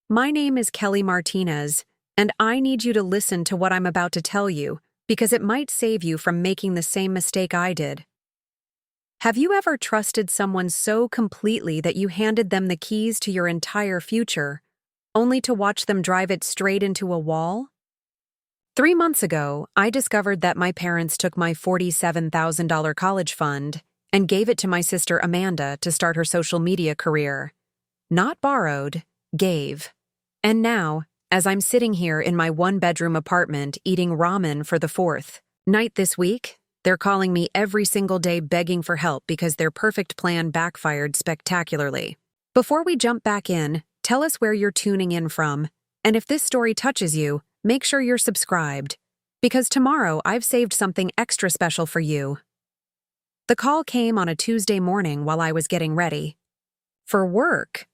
My name is Kelly Martinez, and I need you to listen to what I'm about to tell you because it might save you from making the same mistake I did. Have you ever trusted someone so completely that you handed them the keys to your entire future, only to watch them drive it straight into a wall? 3 months ago, I discovered that my parents took my $47,000 college fund and gave it to my sister Amanda to start her social media career. Not borrowed, gave. And now, as I'm sitting here in my one-bedroom apartment eating ramen for the fourth night this week, they're calling me every single day begging for help because their perfect plan backfired spectacularly. Before we jump back in, tell us where you're tuning in from, and if this story touches you, make sure you're subscribed, because tomorrow I've saved something extra special for you. The call came on a Tuesday morning while I was getting ready. For work.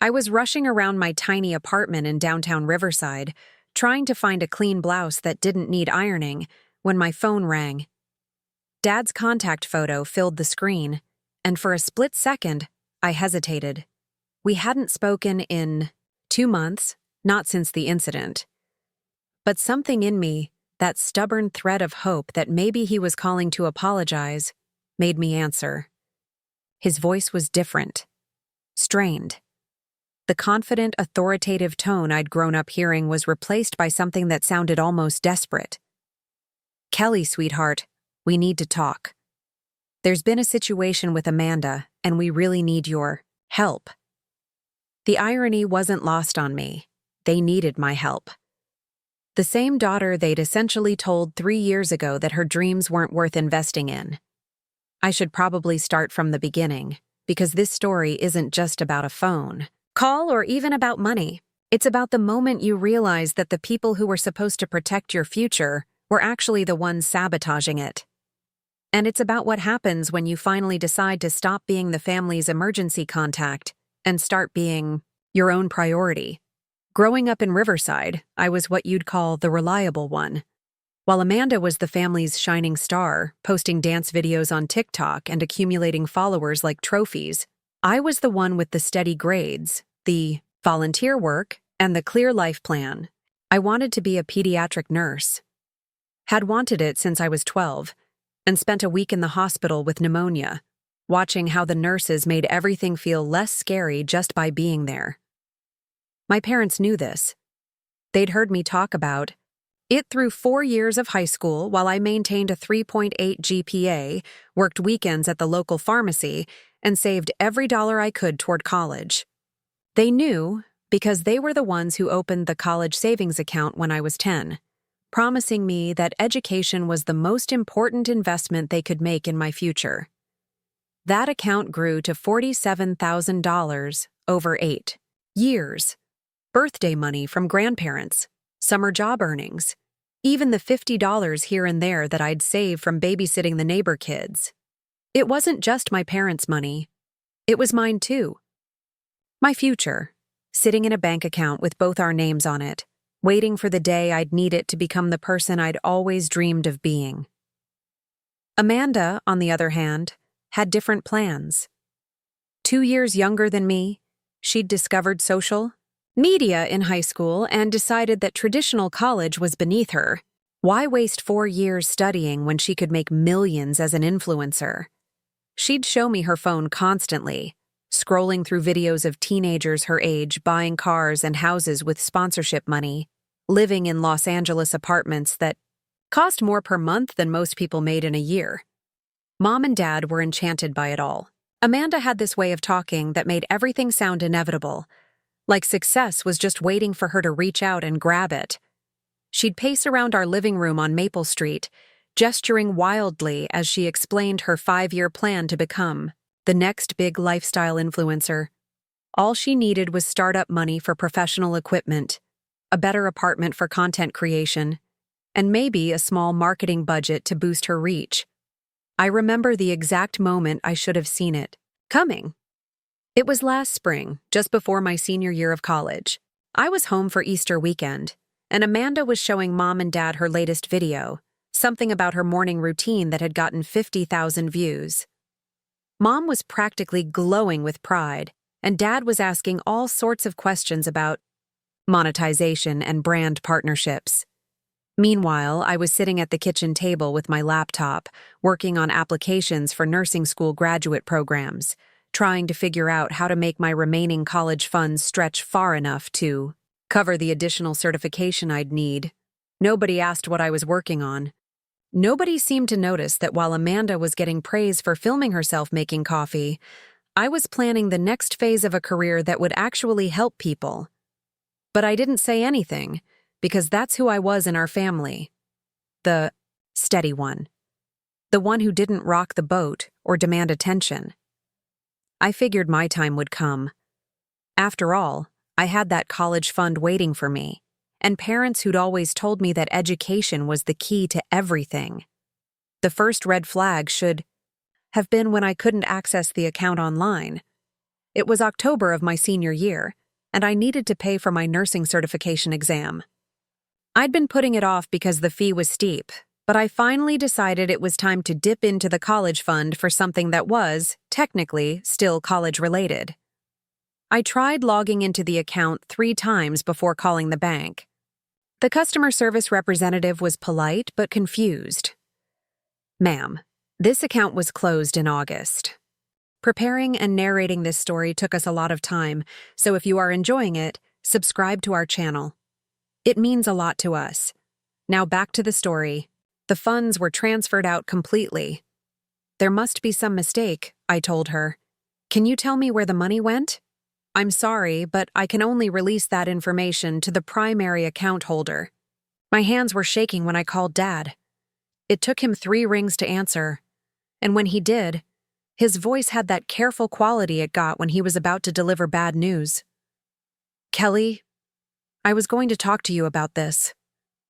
I was rushing around my tiny apartment in downtown Riverside, trying to find a clean blouse that didn't need ironing, when my phone rang. Dad's contact photo filled the screen, and for a split second, I hesitated. We hadn't spoken in 2 months, not since the incident. But something in me, that stubborn thread of hope that maybe he was calling to apologize, made me answer. His voice was different, strained. The confident, authoritative tone I'd grown up hearing was replaced by something that sounded almost desperate. "Kelly, sweetheart, we need to talk. There's been a situation with Amanda, and we really need your help." The irony wasn't lost on me. They needed my help. The same daughter they'd essentially told 3 years ago that her dreams weren't worth investing in. I should probably start from the beginning, because this story isn't just about a phone call or even about money. It's about the moment you realize that the people who were supposed to protect your future were actually the ones sabotaging it. And it's about what happens when you finally decide to stop being the family's emergency contact and start being your own priority. Growing up in Riverside, I was what you'd call the reliable one. While Amanda was the family's shining star, posting dance videos on TikTok and accumulating followers like trophies, I was the one with the steady grades, the volunteer work, and the clear life plan. I wanted to be a pediatric nurse. Had wanted it since I was 12, and spent a week in the hospital with pneumonia, watching how the nurses made everything feel less scary just by being there. My parents knew this. They'd heard me talk about it through 4 years of high school while I maintained a 3.8 GPA, worked weekends at the local pharmacy, and saved every dollar I could toward college. They knew because they were the ones who opened the college savings account when I was 10, promising me that education was the most important investment they could make in my future. That account grew to $47,000 over 8 years. Birthday money from grandparents, summer job earnings, even the $50 here and there that I'd saved from babysitting the neighbor kids. It wasn't just my parents' money. It was mine too. My future, sitting in a bank account with both our names on it, waiting for the day I'd need it to become the person I'd always dreamed of being. Amanda, on the other hand, had different plans. 2 years younger than me, she'd discovered social media in high school and decided that traditional college was beneath her. Why waste 4 years studying when she could make millions as an influencer? She'd show me her phone constantly, scrolling through videos of teenagers her age buying cars and houses with sponsorship money, living in Los Angeles apartments that cost more per month than most people made in a year. Mom and Dad were enchanted by it all. Amanda had this way of talking that made everything sound inevitable, like success was just waiting for her to reach out and grab it. She'd pace around our living room on Maple Street, gesturing wildly as she explained her 5-year plan to become the next big lifestyle influencer. All she needed was startup money for professional equipment, a better apartment for content creation, and maybe a small marketing budget to boost her reach. I remember the exact moment I should have seen it coming. It was last spring, just before my senior year of college. I was home for Easter weekend, and Amanda was showing Mom and Dad her latest video, something about her morning routine that had gotten 50,000 views. Mom was practically glowing with pride, and Dad was asking all sorts of questions about monetization and brand partnerships. Meanwhile, I was sitting at the kitchen table with my laptop, working on applications for nursing school graduate programs, trying to figure out how to make my remaining college funds stretch far enough to cover the additional certification I'd need. Nobody asked what I was working on. Nobody seemed to notice that while Amanda was getting praise for filming herself making coffee, I was planning the next phase of a career that would actually help people. But I didn't say anything, because that's who I was in our family. The steady one. The one who didn't rock the boat or demand attention. I figured my time would come. After all, I had that college fund waiting for me, and parents who'd always told me that education was the key to everything. The first red flag should have been when I couldn't access the account online. It was October of my senior year, and I needed to pay for my nursing certification exam. I'd been putting it off because the fee was steep, but I finally decided it was time to dip into the college fund for something that was, technically, still college-related. I tried logging into the account 3 times before calling the bank. The customer service representative was polite but confused. "Ma'am, this account was closed in August." Preparing and narrating this story took us a lot of time, so if you are enjoying it, subscribe to our channel. It means a lot to us. Now back to the story. The funds were transferred out completely. "There must be some mistake," I told her. "Can you tell me where the money went?" "I'm sorry, but I can only release that information to the primary account holder." My hands were shaking when I called Dad. It took him 3 rings to answer, and when he did, his voice had that careful quality it got when he was about to deliver bad news. "Kelly, I was going to talk to you about this.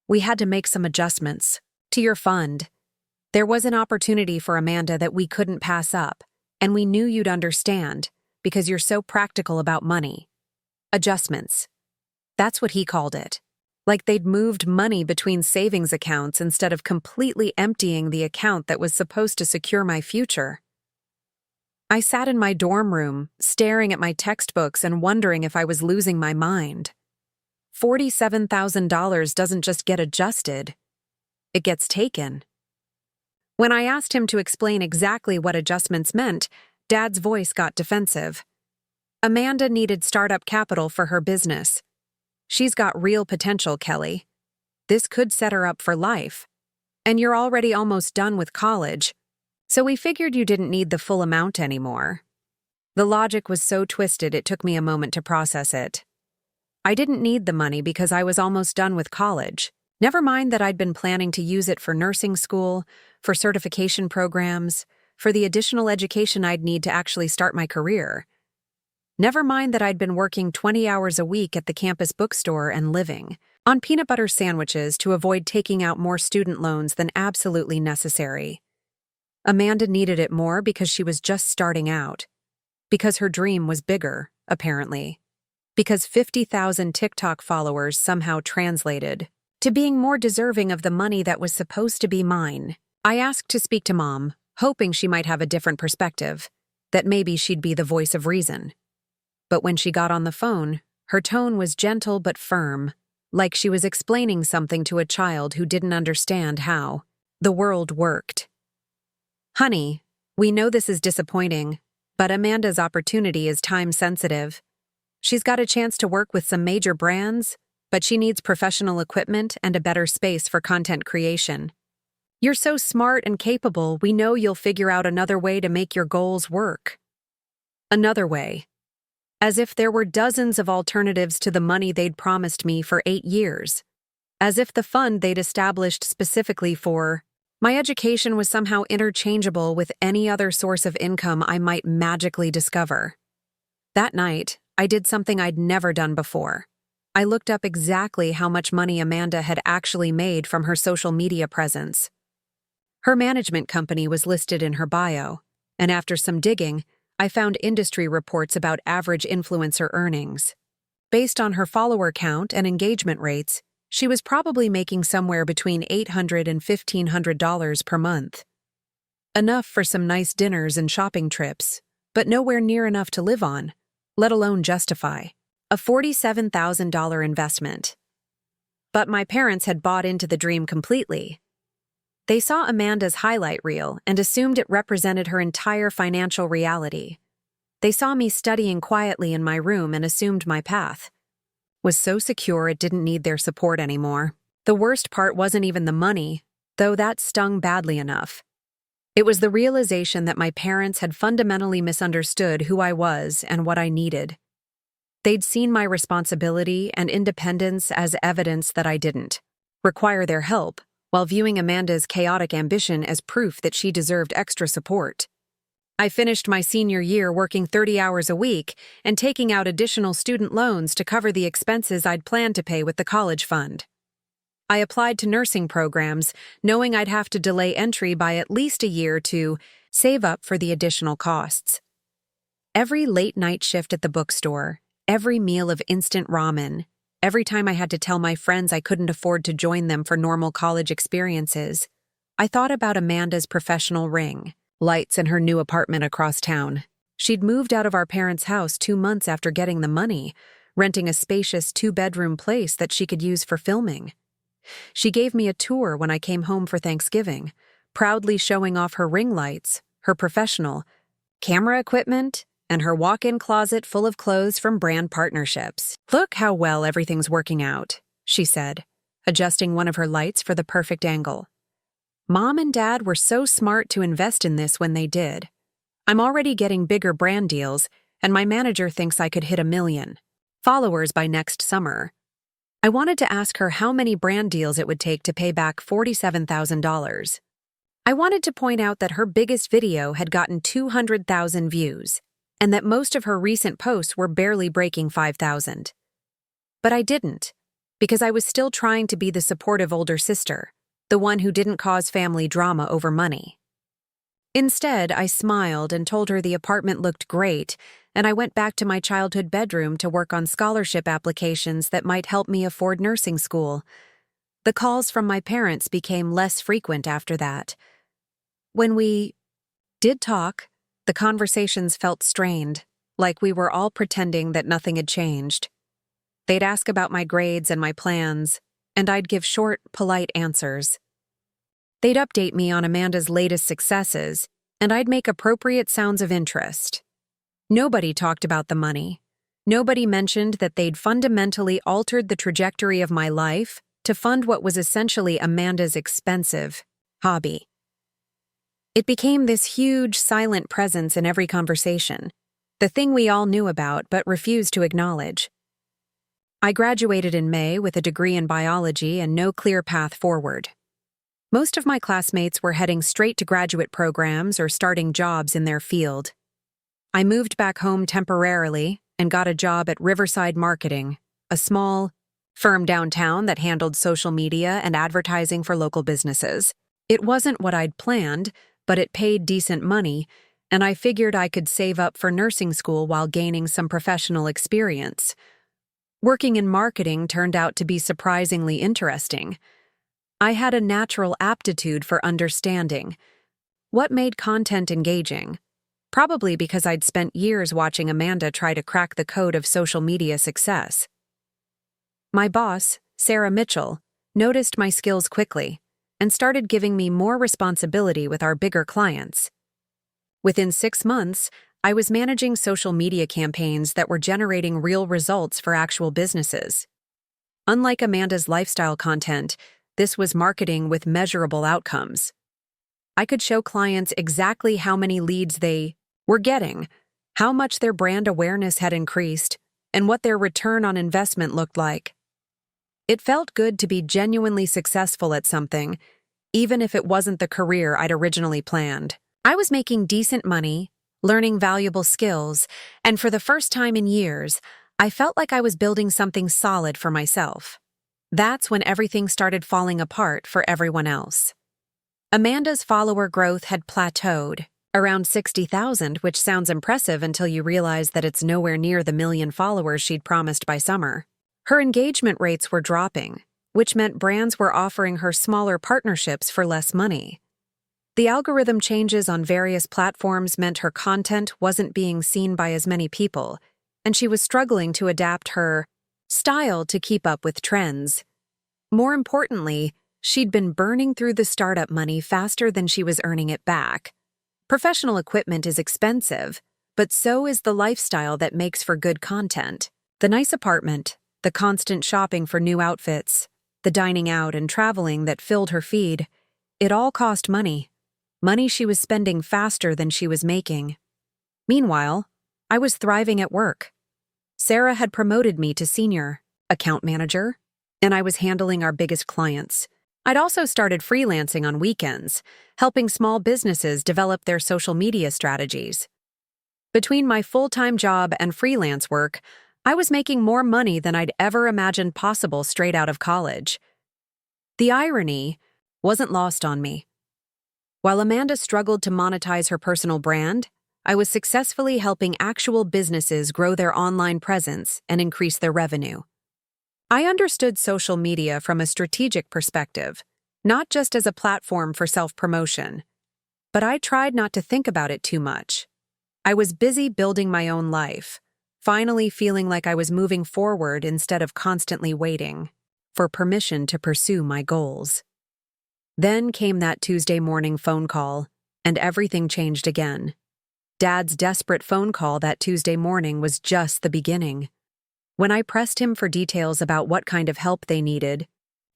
We had to make some adjustments to your fund. There was an opportunity for Amanda that we couldn't pass up, and we knew you'd understand because you're so practical about money. Adjustments. That's what he called it. Like they'd moved money between savings accounts instead of completely emptying the account that was supposed to secure my future. I sat in my dorm room, staring at my textbooks and wondering if I was losing my mind. $47,000 doesn't just get adjusted, it gets taken. When I asked him to explain exactly what adjustments meant, Dad's voice got defensive. Amanda needed startup capital for her business. "She's got real potential, Kelly. This could set her up for life. And you're already almost done with college, so we figured you didn't need the full amount anymore." The logic was so twisted it took me a moment to process it. I didn't need the money because I was almost done with college. Never mind that I'd been planning to use it for nursing school, for certification programs, for the additional education I'd need to actually start my career. Never mind that I'd been working 20 hours a week at the campus bookstore and living on peanut butter sandwiches to avoid taking out more student loans than absolutely necessary. Amanda needed it more because she was just starting out. Because her dream was bigger, apparently. Because 50,000 TikTok followers somehow translated to being more deserving of the money that was supposed to be mine. I asked to speak to Mom, hoping she might have a different perspective, that maybe she'd be the voice of reason. But when she got on the phone, her tone was gentle but firm, like she was explaining something to a child who didn't understand how the world worked. "Honey, we know this is disappointing, but Amanda's opportunity is time-sensitive. She's got a chance to work with some major brands, but she needs professional equipment and a better space for content creation. You're so smart and capable, we know you'll figure out another way to make your goals work." Another way. As if there were dozens of alternatives to the money they'd promised me for 8 years. As if the fund they'd established specifically for my education was somehow interchangeable with any other source of income I might magically discover. That night, I did something I'd never done before. I looked up exactly how much money Amanda had actually made from her social media presence. Her management company was listed in her bio, and after some digging, I found industry reports about average influencer earnings. Based on her follower count and engagement rates, she was probably making somewhere between $800 and $1,500 per month. Enough for some nice dinners and shopping trips, but nowhere near enough to live on. let alone justify, a $47,000 investment. But my parents had bought into the dream completely. They saw Amanda's highlight reel and assumed it represented her entire financial reality. They saw me studying quietly in my room and assumed my path was so secure it didn't need their support anymore. The worst part wasn't even the money, though that stung badly enough. It was the realization that my parents had fundamentally misunderstood who I was and what I needed. They'd seen my responsibility and independence as evidence that I didn't require their help, while viewing Amanda's chaotic ambition as proof that she deserved extra support. I finished my senior year working 30 hours a week and taking out additional student loans to cover the expenses I'd planned to pay with the college fund. I applied to nursing programs, knowing I'd have to delay entry by at least a year to save up for the additional costs. Every late-night shift at the bookstore, every meal of instant ramen, every time I had to tell my friends I couldn't afford to join them for normal college experiences, I thought about Amanda's professional ring, lights in her new apartment across town. She'd moved out of our parents' house 2 months after getting the money, renting a spacious 2-bedroom place that she could use for filming. She gave me a tour when I came home for Thanksgiving, proudly showing off her ring lights, her professional camera equipment, and her walk-in closet full of clothes from brand partnerships. "Look how well everything's working out," she said, adjusting one of her lights for the perfect angle. "Mom and Dad were so smart to invest in this when they did. I'm already getting bigger brand deals, and my manager thinks I could hit 1 million followers by next summer." I wanted to ask her how many brand deals it would take to pay back $47,000. I wanted to point out that her biggest video had gotten 200,000 views, and that most of her recent posts were barely breaking 5,000. But I didn't, because I was still trying to be the supportive older sister, the one who didn't cause family drama over money. Instead, I smiled and told her the apartment looked great, and I went back to my childhood bedroom to work on scholarship applications that might help me afford nursing school. The calls from my parents became less frequent after that. When we did talk, the conversations felt strained, like we were all pretending that nothing had changed. They'd ask about my grades and my plans, and I'd give short, polite answers. They'd update me on Amanda's latest successes, and I'd make appropriate sounds of interest. Nobody talked about the money. Nobody mentioned that they'd fundamentally altered the trajectory of my life to fund what was essentially Amanda's expensive hobby. It became this huge, silent presence in every conversation, the thing we all knew about but refused to acknowledge. I graduated in May with a degree in biology and no clear path forward. Most of my classmates were heading straight to graduate programs or starting jobs in their field. I moved back home temporarily and got a job at Riverside Marketing, a small firm downtown that handled social media and advertising for local businesses. It wasn't what I'd planned, but it paid decent money, and I figured I could save up for nursing school while gaining some professional experience. Working in marketing turned out to be surprisingly interesting. I had a natural aptitude for understanding what made content engaging, probably because I'd spent years watching Amanda try to crack the code of social media success. My boss, Sarah Mitchell, noticed my skills quickly and started giving me more responsibility with our bigger clients. Within 6 months, I was managing social media campaigns that were generating real results for actual businesses. Unlike Amanda's lifestyle content, this was marketing with measurable outcomes. I could show clients exactly how many leads they were getting, how much their brand awareness had increased, and what their return on investment looked like. It felt good to be genuinely successful at something, even if it wasn't the career I'd originally planned. I was making decent money, learning valuable skills, and for the first time in years, I felt like I was building something solid for myself. That's when everything started falling apart for everyone else. Amanda's follower growth had plateaued, around 60,000, which sounds impressive until you realize that it's nowhere near the 1 million followers she'd promised by summer. Her engagement rates were dropping, which meant brands were offering her smaller partnerships for less money. The algorithm changes on various platforms meant her content wasn't being seen by as many people, and she was struggling to adapt her style to keep up with trends. More importantly, she'd been burning through the startup money faster than she was earning it back. Professional equipment is expensive, but so is the lifestyle that makes for good content. The nice apartment, the constant shopping for new outfits, the dining out and traveling that filled her feed, it all cost money. Money she was spending faster than she was making. Meanwhile, I was thriving at work. Sarah had promoted me to senior account manager, and I was handling our biggest clients. I'd also started freelancing on weekends, helping small businesses develop their social media strategies. Between my full-time job and freelance work, I was making more money than I'd ever imagined possible straight out of college. The irony wasn't lost on me. While Amanda struggled to monetize her personal brand, I was successfully helping actual businesses grow their online presence and increase their revenue. I understood social media from a strategic perspective, not just as a platform for self-promotion. But I tried not to think about it too much. I was busy building my own life, finally feeling like I was moving forward instead of constantly waiting for permission to pursue my goals. Then came that Tuesday morning phone call, and everything changed again. Dad's desperate phone call that Tuesday morning was just the beginning. When I pressed him for details about what kind of help they needed,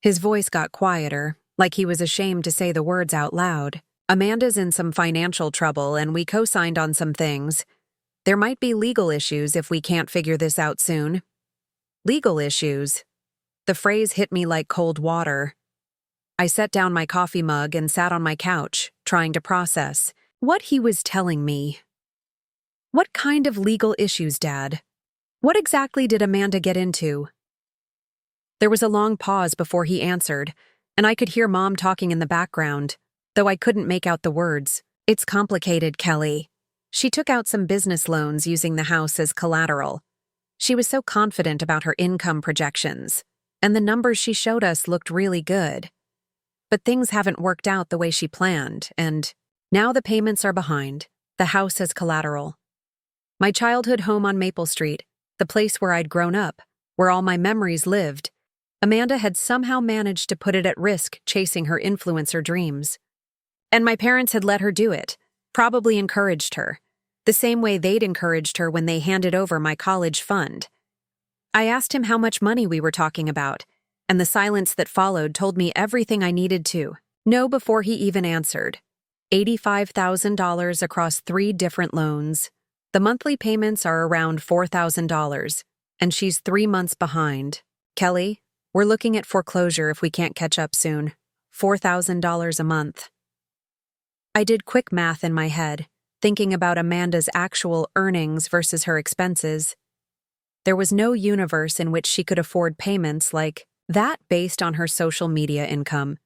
his voice got quieter, like he was ashamed to say the words out loud. Amanda's in some financial trouble and we co-signed on some things. There might be legal issues if we can't figure this out soon. Legal issues. The phrase hit me like cold water. I set down my coffee mug and sat on my couch, trying to process what he was telling me. What kind of legal issues, Dad? What exactly did Amanda get into? There was a long pause before he answered, and I could hear Mom talking in the background, though I couldn't make out the words. It's complicated, Kelly. She took out some business loans using the house as collateral. She was so confident about her income projections, and the numbers she showed us looked really good. But things haven't worked out the way she planned, and now the payments are behind. The house as collateral. My childhood home on Maple Street, the place where I'd grown up, where all my memories lived, Amanda had somehow managed to put it at risk chasing her influencer dreams. And my parents had let her do it, probably encouraged her, the same way they'd encouraged her when they handed over my college fund. I asked him how much money we were talking about, and the silence that followed told me everything I needed to know before he even answered. $85,000 across 3 different loans. The monthly payments are around $4,000, and she's 3 months behind. Kelly, we're looking at foreclosure if we can't catch up soon. $4,000 a month. I did quick math in my head, thinking about Amanda's actual earnings versus her expenses. There was no universe in which she could afford payments like that based on her social media income.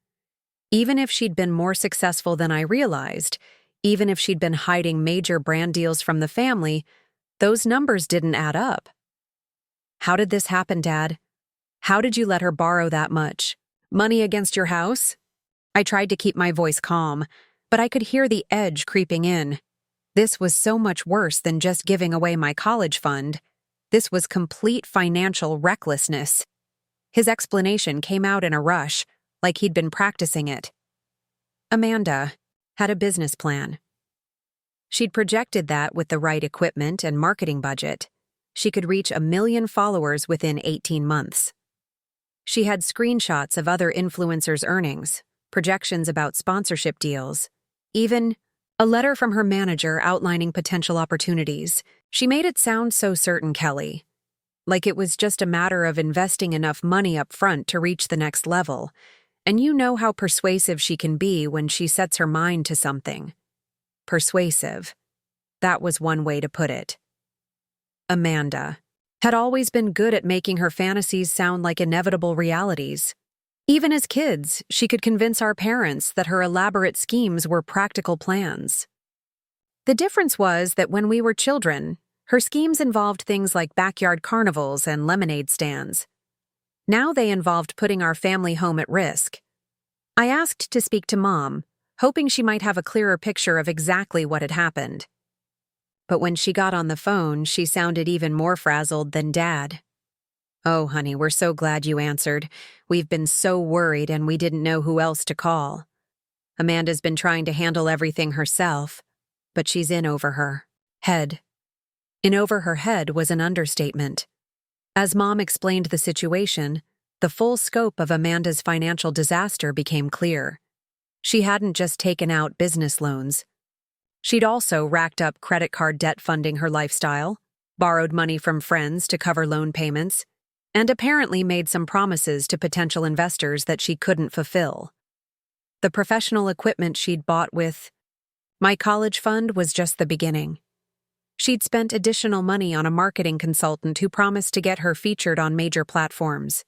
Even if she'd been more successful than I realized, even if she'd been hiding major brand deals from the family, those numbers didn't add up. How did this happen, Dad? How did you let her borrow that much? Money against your house? I tried to keep my voice calm, but I could hear the edge creeping in. This was so much worse than just giving away my college fund. This was complete financial recklessness. His explanation came out in a rush, like he'd been practicing it. Amanda had a business plan. She'd projected that with the right equipment and marketing budget, she could reach 1 million followers within 18 months. She had screenshots of other influencers' earnings, projections about sponsorship deals, even a letter from her manager outlining potential opportunities. She made it sound so certain, Kelly. Like it was just a matter of investing enough money up front to reach the next level. And you know how persuasive she can be when she sets her mind to something. Persuasive. That was one way to put it. Amanda had always been good at making her fantasies sound like inevitable realities. Even as kids, she could convince our parents that her elaborate schemes were practical plans. The difference was that when we were children, her schemes involved things like backyard carnivals and lemonade stands. Now they involved putting our family home at risk. I asked to speak to Mom, hoping she might have a clearer picture of exactly what had happened. But when she got on the phone, she sounded even more frazzled than Dad. "Oh, honey, we're so glad you answered. We've been so worried and we didn't know who else to call. Amanda's been trying to handle everything herself, but she's in over her head." In over her head was an understatement. As Mom explained the situation, the full scope of Amanda's financial disaster became clear. She hadn't just taken out business loans. She'd also racked up credit card debt funding her lifestyle, borrowed money from friends to cover loan payments, and apparently made some promises to potential investors that she couldn't fulfill. The professional equipment she'd bought with my college fund was just the beginning. She'd spent additional money on a marketing consultant who promised to get her featured on major platforms.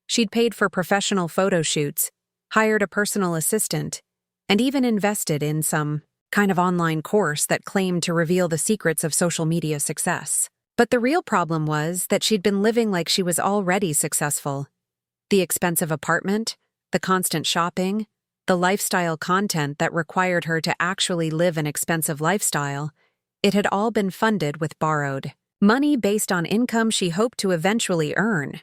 She'd paid for professional photo shoots, hired a personal assistant, and even invested in some kind of online course that claimed to reveal the secrets of social media success. But the real problem was that she'd been living like she was already successful. The expensive apartment, the constant shopping, the lifestyle content that required her to actually live an expensive lifestyle, it had all been funded with borrowed money based on income she hoped to eventually earn.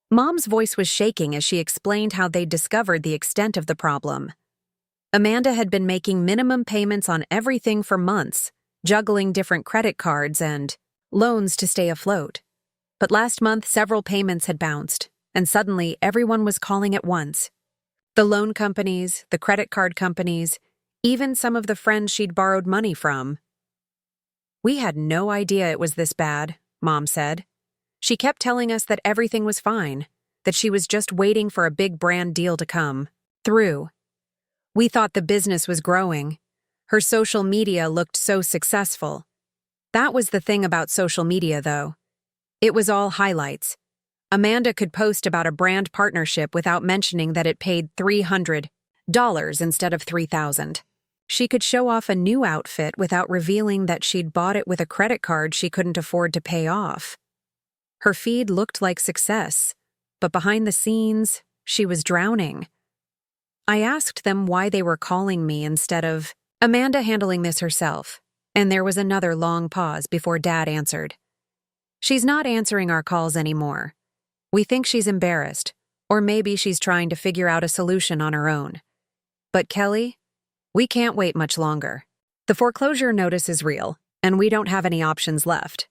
Mom's voice was shaking as she explained how they'd discovered the extent of the problem. Amanda had been making minimum payments on everything for months, juggling different credit cards and loans to stay afloat. But last month, several payments had bounced, and suddenly everyone was calling at once. The loan companies, the credit card companies, even some of the friends she'd borrowed money from. "We had no idea it was this bad," Mom said. "She kept telling us that everything was fine, that she was just waiting for a big brand deal to come through. We thought the business was growing. Her social media looked so successful. That was the thing about social media, though. It was all highlights. Amanda could post about a brand partnership without mentioning that it paid $300 instead of $3,000. She could show off a new outfit without revealing that she'd bought it with a credit card she couldn't afford to pay off. Her feed looked like success, but behind the scenes, she was drowning. I asked them why they were calling me instead of Amanda handling this herself, and there was another long pause before Dad answered. "She's not answering our calls anymore. We think she's embarrassed, or maybe she's trying to figure out a solution on her own. But Kelly, we can't wait much longer. The foreclosure notice is real, and we don't have any options left.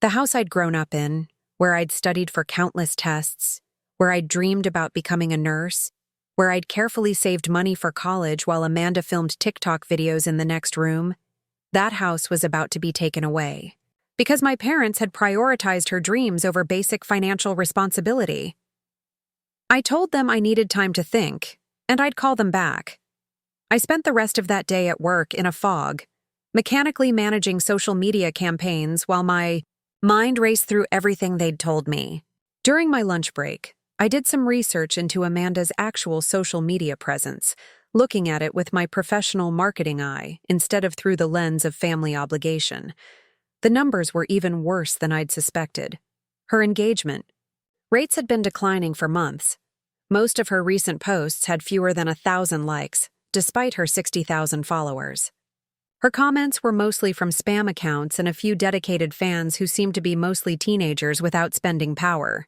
The house I'd grown up in, where I'd studied for countless tests, where I'd dreamed about becoming a nurse, where I'd carefully saved money for college while Amanda filmed TikTok videos in the next room, that house was about to be taken away. Because my parents had prioritized her dreams over basic financial responsibility. I told them I needed time to think, and I'd call them back. I spent the rest of that day at work in a fog, mechanically managing social media campaigns while my mind raced through everything they'd told me. During my lunch break, I did some research into Amanda's actual social media presence, looking at it with my professional marketing eye instead of through the lens of family obligation. The numbers were even worse than I'd suspected. Her engagement rates had been declining for months. Most of her recent posts had fewer than 1,000 likes, despite her 60,000 followers. Her comments were mostly from spam accounts and a few dedicated fans who seemed to be mostly teenagers without spending power.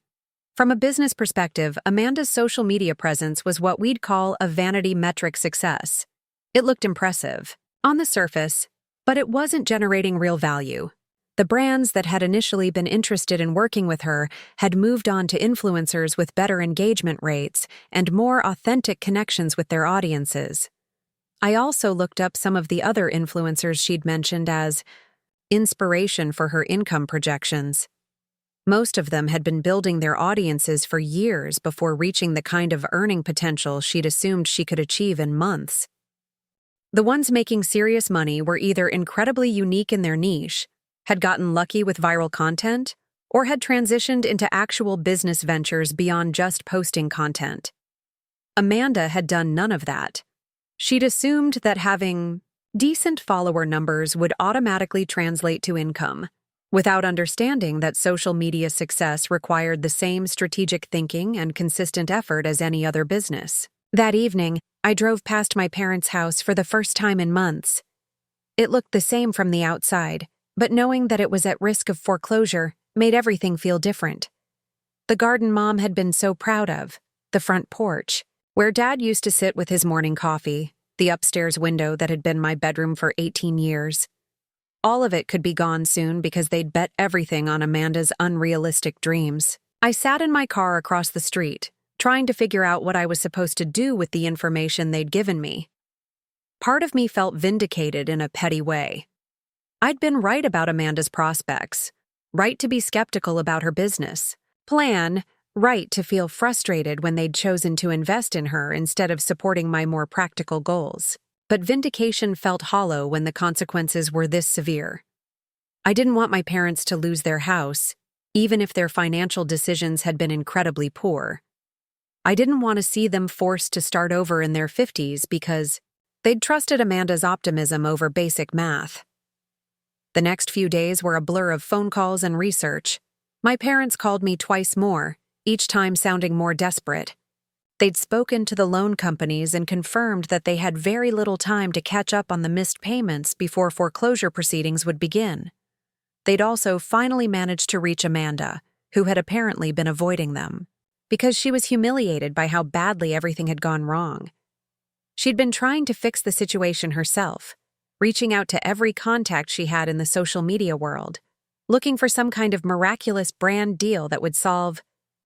From a business perspective, Amanda's social media presence was what we'd call a vanity metric success. It looked impressive, on the surface, but it wasn't generating real value. The brands that had initially been interested in working with her had moved on to influencers with better engagement rates and more authentic connections with their audiences. I also looked up some of the other influencers she'd mentioned as inspiration for her income projections. Most of them had been building their audiences for years before reaching the kind of earning potential she'd assumed she could achieve in months. The ones making serious money were either incredibly unique in their niche, had gotten lucky with viral content, or had transitioned into actual business ventures beyond just posting content. Amanda had done none of that. She'd assumed that having decent follower numbers would automatically translate to income, without understanding that social media success required the same strategic thinking and consistent effort as any other business. That evening, I drove past my parents' house for the first time in months. It looked the same from the outside, but knowing that it was at risk of foreclosure made everything feel different. The garden Mom had been so proud of, the front porch, where Dad used to sit with his morning coffee, the upstairs window that had been my bedroom for 18 years. All of it could be gone soon because they'd bet everything on Amanda's unrealistic dreams. I sat in my car across the street, trying to figure out what I was supposed to do with the information they'd given me. Part of me felt vindicated in a petty way. I'd been right about Amanda's prospects, right to be skeptical about her business plan, right to feel frustrated when they'd chosen to invest in her instead of supporting my more practical goals. But vindication felt hollow when the consequences were this severe. I didn't want my parents to lose their house, even if their financial decisions had been incredibly poor. I didn't want to see them forced to start over in their 50s because they'd trusted Amanda's optimism over basic math. The next few days were a blur of phone calls and research. My parents called me twice more, each time sounding more desperate. They'd spoken to the loan companies and confirmed that they had very little time to catch up on the missed payments before foreclosure proceedings would begin. They'd also finally managed to reach Amanda, who had apparently been avoiding them, because she was humiliated by how badly everything had gone wrong. She'd been trying to fix the situation herself, reaching out to every contact she had in the social media world, looking for some kind of miraculous brand deal that would solve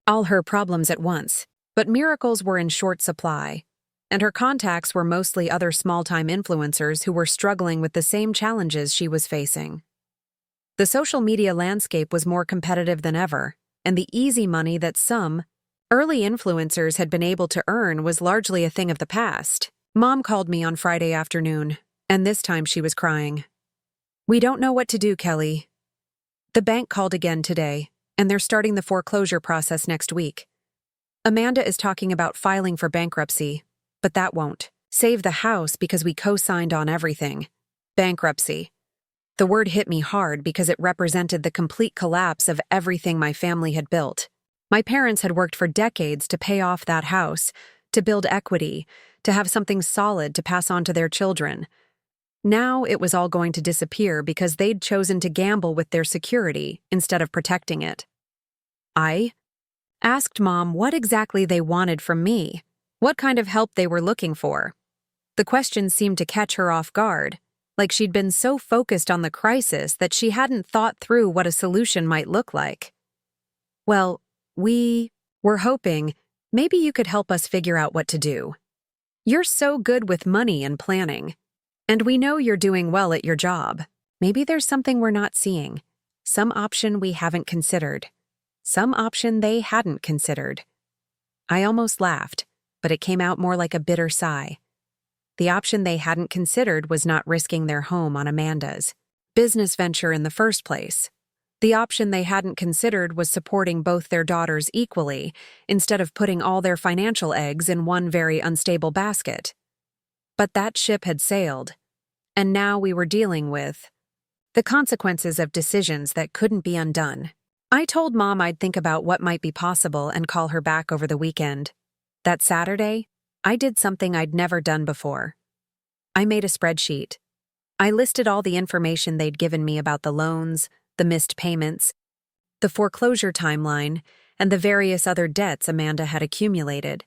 all her problems at once. But miracles were in short supply, and her contacts were mostly other small-time influencers who were struggling with the same challenges she was facing. The social media landscape was more competitive than ever, and the easy money that some early influencers had been able to earn was largely a thing of the past. Mom called me on Friday afternoon, and this time she was crying. "We don't know what to do, Kelly. The bank called again today, and they're starting the foreclosure process next week. Amanda is talking about filing for bankruptcy, but that won't save the house because we co-signed on everything. Bankruptcy. The word hit me hard because it represented the complete collapse of everything my family had built. My parents had worked for decades to pay off that house, to build equity, to have something solid to pass on to their children. Now it was all going to disappear because they'd chosen to gamble with their security instead of protecting it. I asked Mom what exactly they wanted from me, what kind of help they were looking for. The question seemed to catch her off guard, like she'd been so focused on the crisis that she hadn't thought through what a solution might look like. "Well, we were hoping maybe you could help us figure out what to do. You're so good with money and planning, and we know you're doing well at your job. Maybe there's something we're not seeing, some option we haven't considered. Some option they hadn't considered." I almost laughed, but it came out more like a bitter sigh. The option they hadn't considered was not risking their home on Amanda's business venture in the first place. The option they hadn't considered was supporting both their daughters equally, instead of putting all their financial eggs in one very unstable basket. But that ship had sailed, and now we were dealing with the consequences of decisions that couldn't be undone. I told Mom I'd think about what might be possible and call her back over the weekend. That Saturday, I did something I'd never done before. I made a spreadsheet. I listed all the information they'd given me about the loans, the missed payments, the foreclosure timeline, and the various other debts Amanda had accumulated.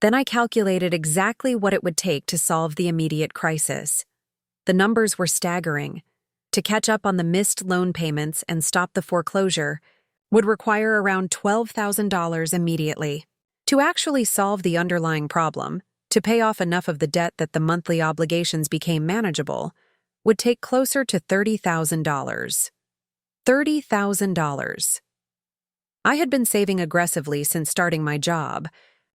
Then I calculated exactly what it would take to solve the immediate crisis. The numbers were staggering. To catch up on the missed loan payments and stop the foreclosure would require around $12,000 immediately. To actually solve the underlying problem, to pay off enough of the debt that the monthly obligations became manageable, would take closer to $30,000. $30,000. I had been saving aggressively since starting my job,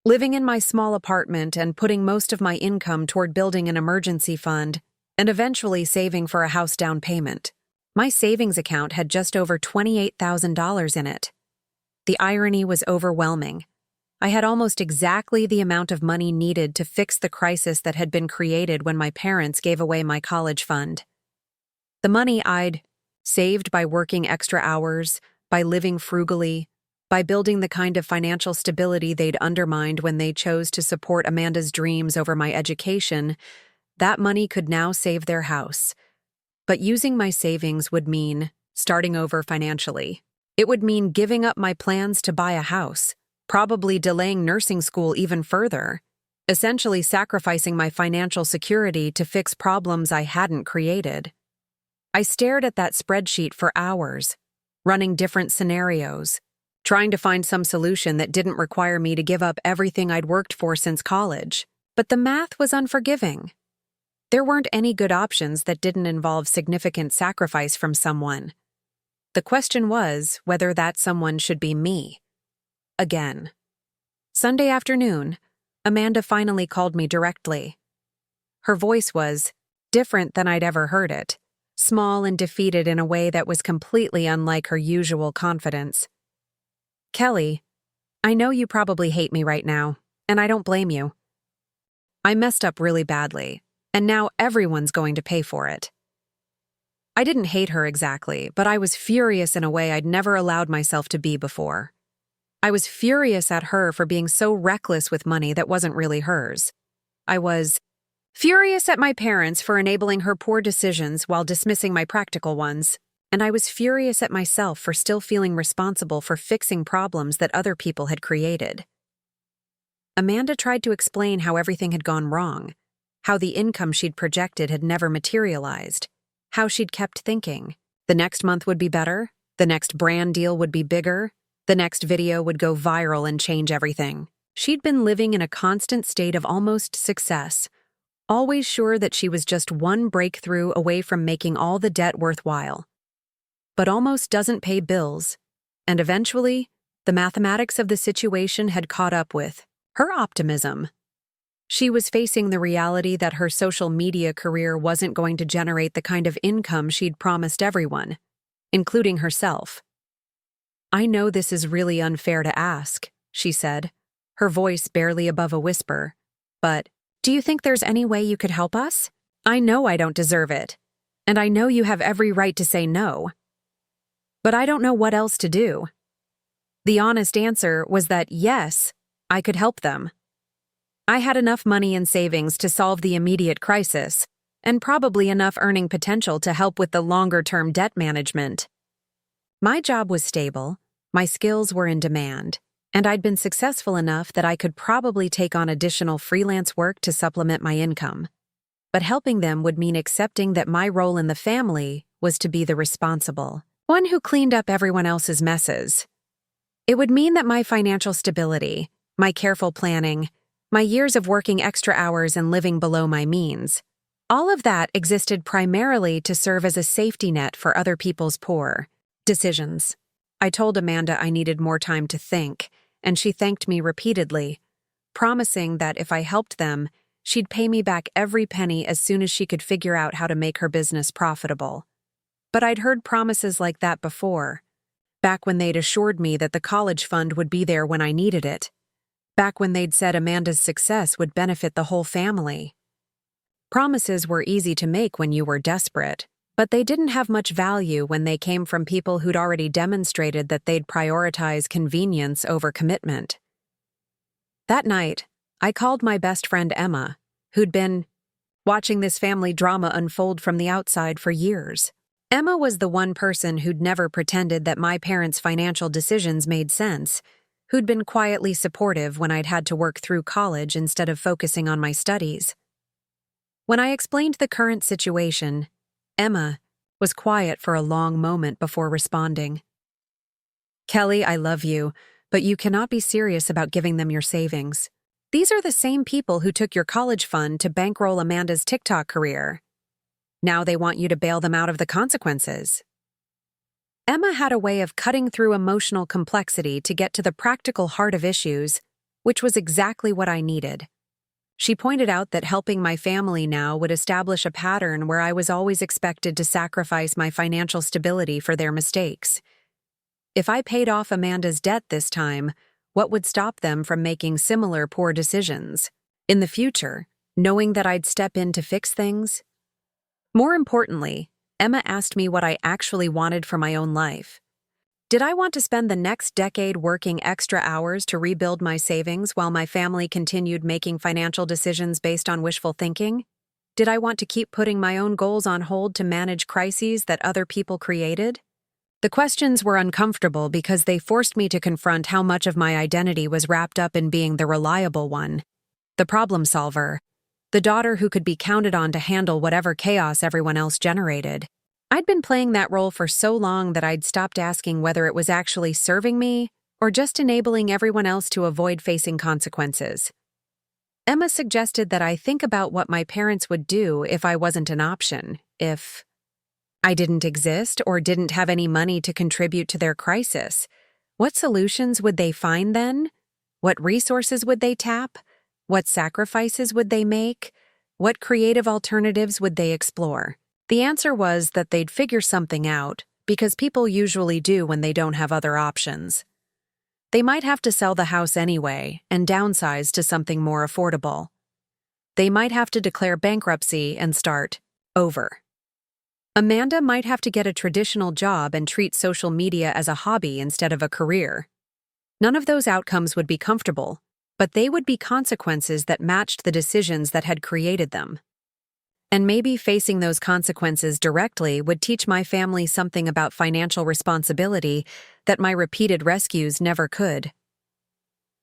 living in my small apartment and putting most of my income toward building an emergency fund and eventually saving for a house down payment. My savings account had just over $28,000 in it. The irony was overwhelming. I had almost exactly the amount of money needed to fix the crisis that had been created when my parents gave away my college fund. The money I'd saved by working extra hours, by living frugally, by building the kind of financial stability they'd undermined when they chose to support Amanda's dreams over my education, That money could now save their house. But using my savings would mean starting over financially. It would mean giving up my plans to buy a house, probably delaying nursing school even further, essentially sacrificing my financial security to fix problems I hadn't created. I stared at that spreadsheet for hours, running different scenarios, trying to find some solution that didn't require me to give up everything I'd worked for since college. But the math was unforgiving. There weren't any good options that didn't involve significant sacrifice from someone. The question was whether that someone should be me. Again. Sunday afternoon, Amanda finally called me directly. Her voice was different than I'd ever heard it, small and defeated in a way that was completely unlike her usual confidence. "Kelly, I know you probably hate me right now, and I don't blame you. I messed up really badly, and now everyone's going to pay for it." I didn't hate her exactly, but I was furious in a way I'd never allowed myself to be before. I was furious at her for being so reckless with money that wasn't really hers. I was furious at my parents for enabling her poor decisions while dismissing my practical ones, and I was furious at myself for still feeling responsible for fixing problems that other people had created. Amanda tried to explain how everything had gone wrong, how the income she'd projected had never materialized, how she'd kept thinking, the next month would be better, the next brand deal would be bigger, the next video would go viral and change everything. She'd been living in a constant state of almost success, always sure that she was just one breakthrough away from making all the debt worthwhile. But almost doesn't pay bills, and eventually, the mathematics of the situation had caught up with her optimism. She was facing the reality that her social media career wasn't going to generate the kind of income she'd promised everyone, including herself. "I know this is really unfair to ask," she said, her voice barely above a whisper, "but do you think there's any way you could help us? I know I don't deserve it, and I know you have every right to say no. But I don't know what else to do." The honest answer was that yes, I could help them. I had enough money in savings to solve the immediate crisis, and probably enough earning potential to help with the longer-term debt management. My job was stable, my skills were in demand, and I'd been successful enough that I could probably take on additional freelance work to supplement my income. But helping them would mean accepting that my role in the family was to be the responsible one who cleaned up everyone else's messes. It would mean that my financial stability, my careful planning, my years of working extra hours and living below my means, all of that existed primarily to serve as a safety net for other people's poor decisions. I told Amanda I needed more time to think, and she thanked me repeatedly, promising that if I helped them, she'd pay me back every penny as soon as she could figure out how to make her business profitable. But I'd heard promises like that before, back when they'd assured me that the college fund would be there when I needed it, back when they'd said Amanda's success would benefit the whole family. Promises were easy to make when you were desperate, but they didn't have much value when they came from people who'd already demonstrated that they'd prioritize convenience over commitment. That night, I called my best friend Emma, who'd been watching this family drama unfold from the outside for years. Emma was the one person who'd never pretended that my parents' financial decisions made sense, who'd been quietly supportive when I'd had to work through college instead of focusing on my studies. When I explained the current situation, Emma was quiet for a long moment before responding. "Kelly, I love you, but you cannot be serious about giving them your savings. These are the same people who took your college fund to bankroll Amanda's TikTok career. Now they want you to bail them out of the consequences." Emma had a way of cutting through emotional complexity to get to the practical heart of issues, which was exactly what I needed. She pointed out that helping my family now would establish a pattern where I was always expected to sacrifice my financial stability for their mistakes. If I paid off Amanda's debt this time, what would stop them from making similar poor decisions? In the future, knowing that I'd step in to fix things? More importantly, Emma asked me what I actually wanted for my own life. Did I want to spend the next decade working extra hours to rebuild my savings while my family continued making financial decisions based on wishful thinking? Did I want to keep putting my own goals on hold to manage crises that other people created? The questions were uncomfortable because they forced me to confront how much of my identity was wrapped up in being the reliable one, the problem solver, the daughter who could be counted on to handle whatever chaos everyone else generated. I'd been playing that role for so long that I'd stopped asking whether it was actually serving me or just enabling everyone else to avoid facing consequences. Emma suggested that I think about what my parents would do if I wasn't an option, if I didn't exist or didn't have any money to contribute to their crisis. What solutions would they find then? What resources would they tap? What sacrifices would they make? What creative alternatives would they explore? The answer was that they'd figure something out, because people usually do when they don't have other options. They might have to sell the house anyway and downsize to something more affordable. They might have to declare bankruptcy and start over. Amanda might have to get a traditional job and treat social media as a hobby instead of a career. None of those outcomes would be comfortable, but they would be consequences that matched the decisions that had created them. And maybe facing those consequences directly would teach my family something about financial responsibility that my repeated rescues never could.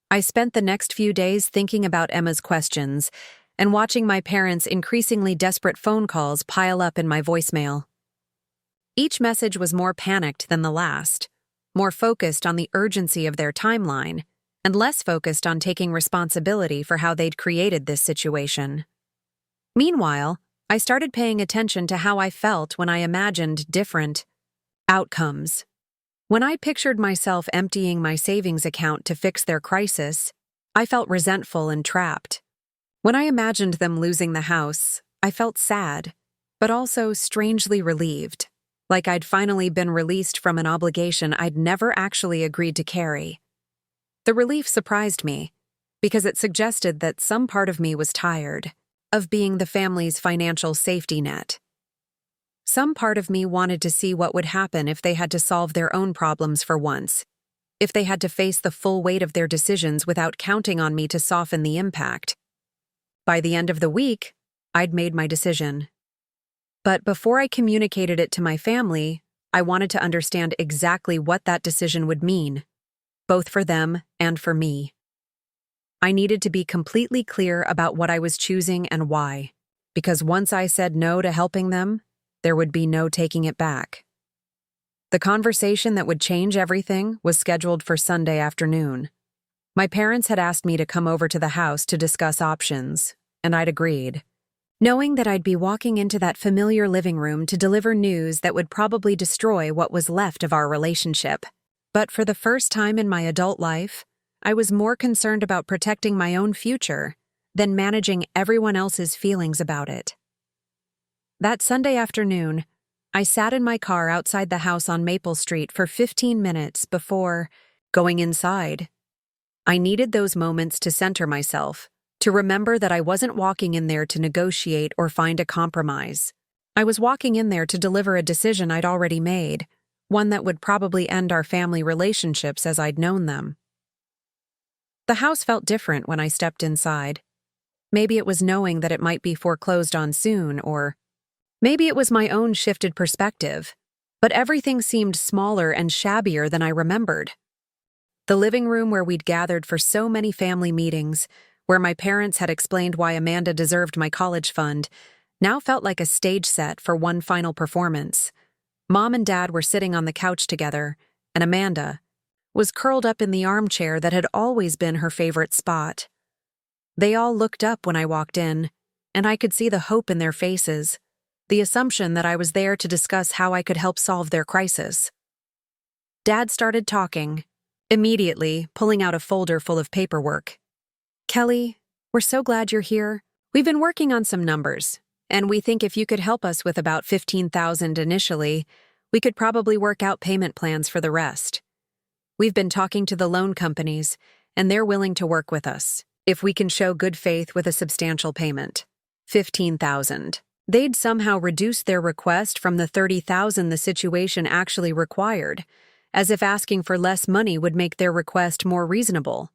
I spent the next few days thinking about Emma's questions and watching my parents' increasingly desperate phone calls pile up in my voicemail. Each message was more panicked than the last, more focused on the urgency of their timeline, and less focused on taking responsibility for how they'd created this situation. Meanwhile, I started paying attention to how I felt when I imagined different outcomes. When I pictured myself emptying my savings account to fix their crisis, I felt resentful and trapped. When I imagined them losing the house, I felt sad, but also strangely relieved, like I'd finally been released from an obligation I'd never actually agreed to carry. The relief surprised me, because it suggested that some part of me was tired of being the family's financial safety net. Some part of me wanted to see what would happen if they had to solve their own problems for once, if they had to face the full weight of their decisions without counting on me to soften the impact. By the end of the week, I'd made my decision. But before I communicated it to my family, I wanted to understand exactly what that decision would mean, both for them and for me. I needed to be completely clear about what I was choosing and why, because once I said no to helping them, there would be no taking it back. The conversation that would change everything was scheduled for Sunday afternoon. My parents had asked me to come over to the house to discuss options, and I'd agreed, knowing that I'd be walking into that familiar living room to deliver news that would probably destroy what was left of our relationship. But for the first time in my adult life, I was more concerned about protecting my own future than managing everyone else's feelings about it. That Sunday afternoon, I sat in my car outside the house on Maple Street for 15 minutes before going inside. I needed those moments to center myself, to remember that I wasn't walking in there to negotiate or find a compromise. I was walking in there to deliver a decision I'd already made, one that would probably end our family relationships as I'd known them. The house felt different when I stepped inside. Maybe it was knowing that it might be foreclosed on soon, or maybe it was my own shifted perspective, but everything seemed smaller and shabbier than I remembered. The living room where we'd gathered for so many family meetings, where my parents had explained why Amanda deserved my college fund, now felt like a stage set for one final performance. Mom and Dad were sitting on the couch together, and Amanda was curled up in the armchair that had always been her favorite spot. They all looked up when I walked in, and I could see the hope in their faces, the assumption that I was there to discuss how I could help solve their crisis. Dad started talking, immediately pulling out a folder full of paperwork. "Kelly, we're so glad you're here. We've been working on some numbers, and we think if you could help us with about $15,000 initially, we could probably work out payment plans for the rest. We've been talking to the loan companies, and they're willing to work with us if we can show good faith with a substantial payment. $15,000. They'd somehow reduce their request from the $30,000 the situation actually required, as if asking for less money would make their request more reasonable.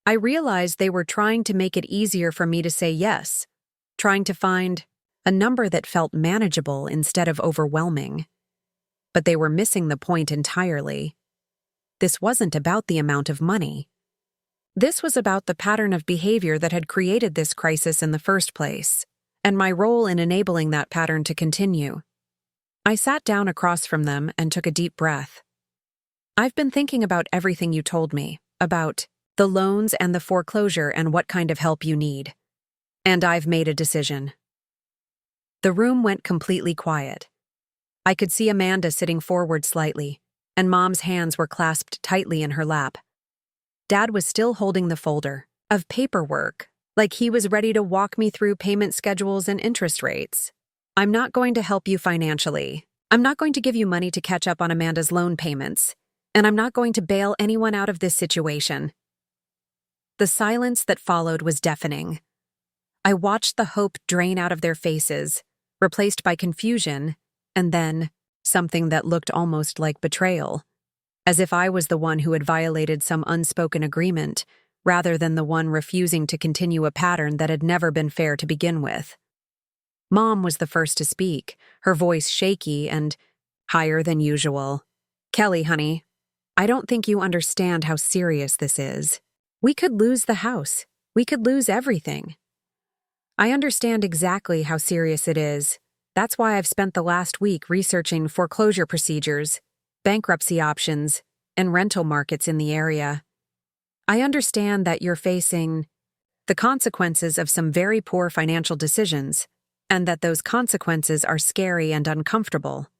I realized they were trying to make it easier for me to say yes, trying to find a number that felt manageable instead of overwhelming. But they were missing the point entirely. This wasn't about the amount of money. This was about the pattern of behavior that had created this crisis in the first place, and my role in enabling that pattern to continue. I sat down across from them and took a deep breath. I've been thinking about everything you told me, about the loans and the foreclosure and what kind of help you need. And I've made a decision. The room went completely quiet. I could see Amanda sitting forward slightly, and Mom's hands were clasped tightly in her lap. Dad was still holding the folder of paperwork, like he was ready to walk me through payment schedules and interest rates. I'm not going to help you financially. I'm not going to give you money to catch up on Amanda's loan payments, and I'm not going to bail anyone out of this situation. The silence that followed was deafening. I watched the hope drain out of their faces, replaced by confusion, and then something that looked almost like betrayal, as if I was the one who had violated some unspoken agreement, rather than the one refusing to continue a pattern that had never been fair to begin with. Mom was the first to speak, her voice shaky and higher than usual. "Kelly, honey, I don't think you understand how serious this is. We could lose the house. We could lose everything. I understand exactly how serious it is. That's why I've spent the last week researching foreclosure procedures, bankruptcy options, and rental markets in the area. I understand that you're facing the consequences of some very poor financial decisions, and that those consequences are scary and uncomfortable."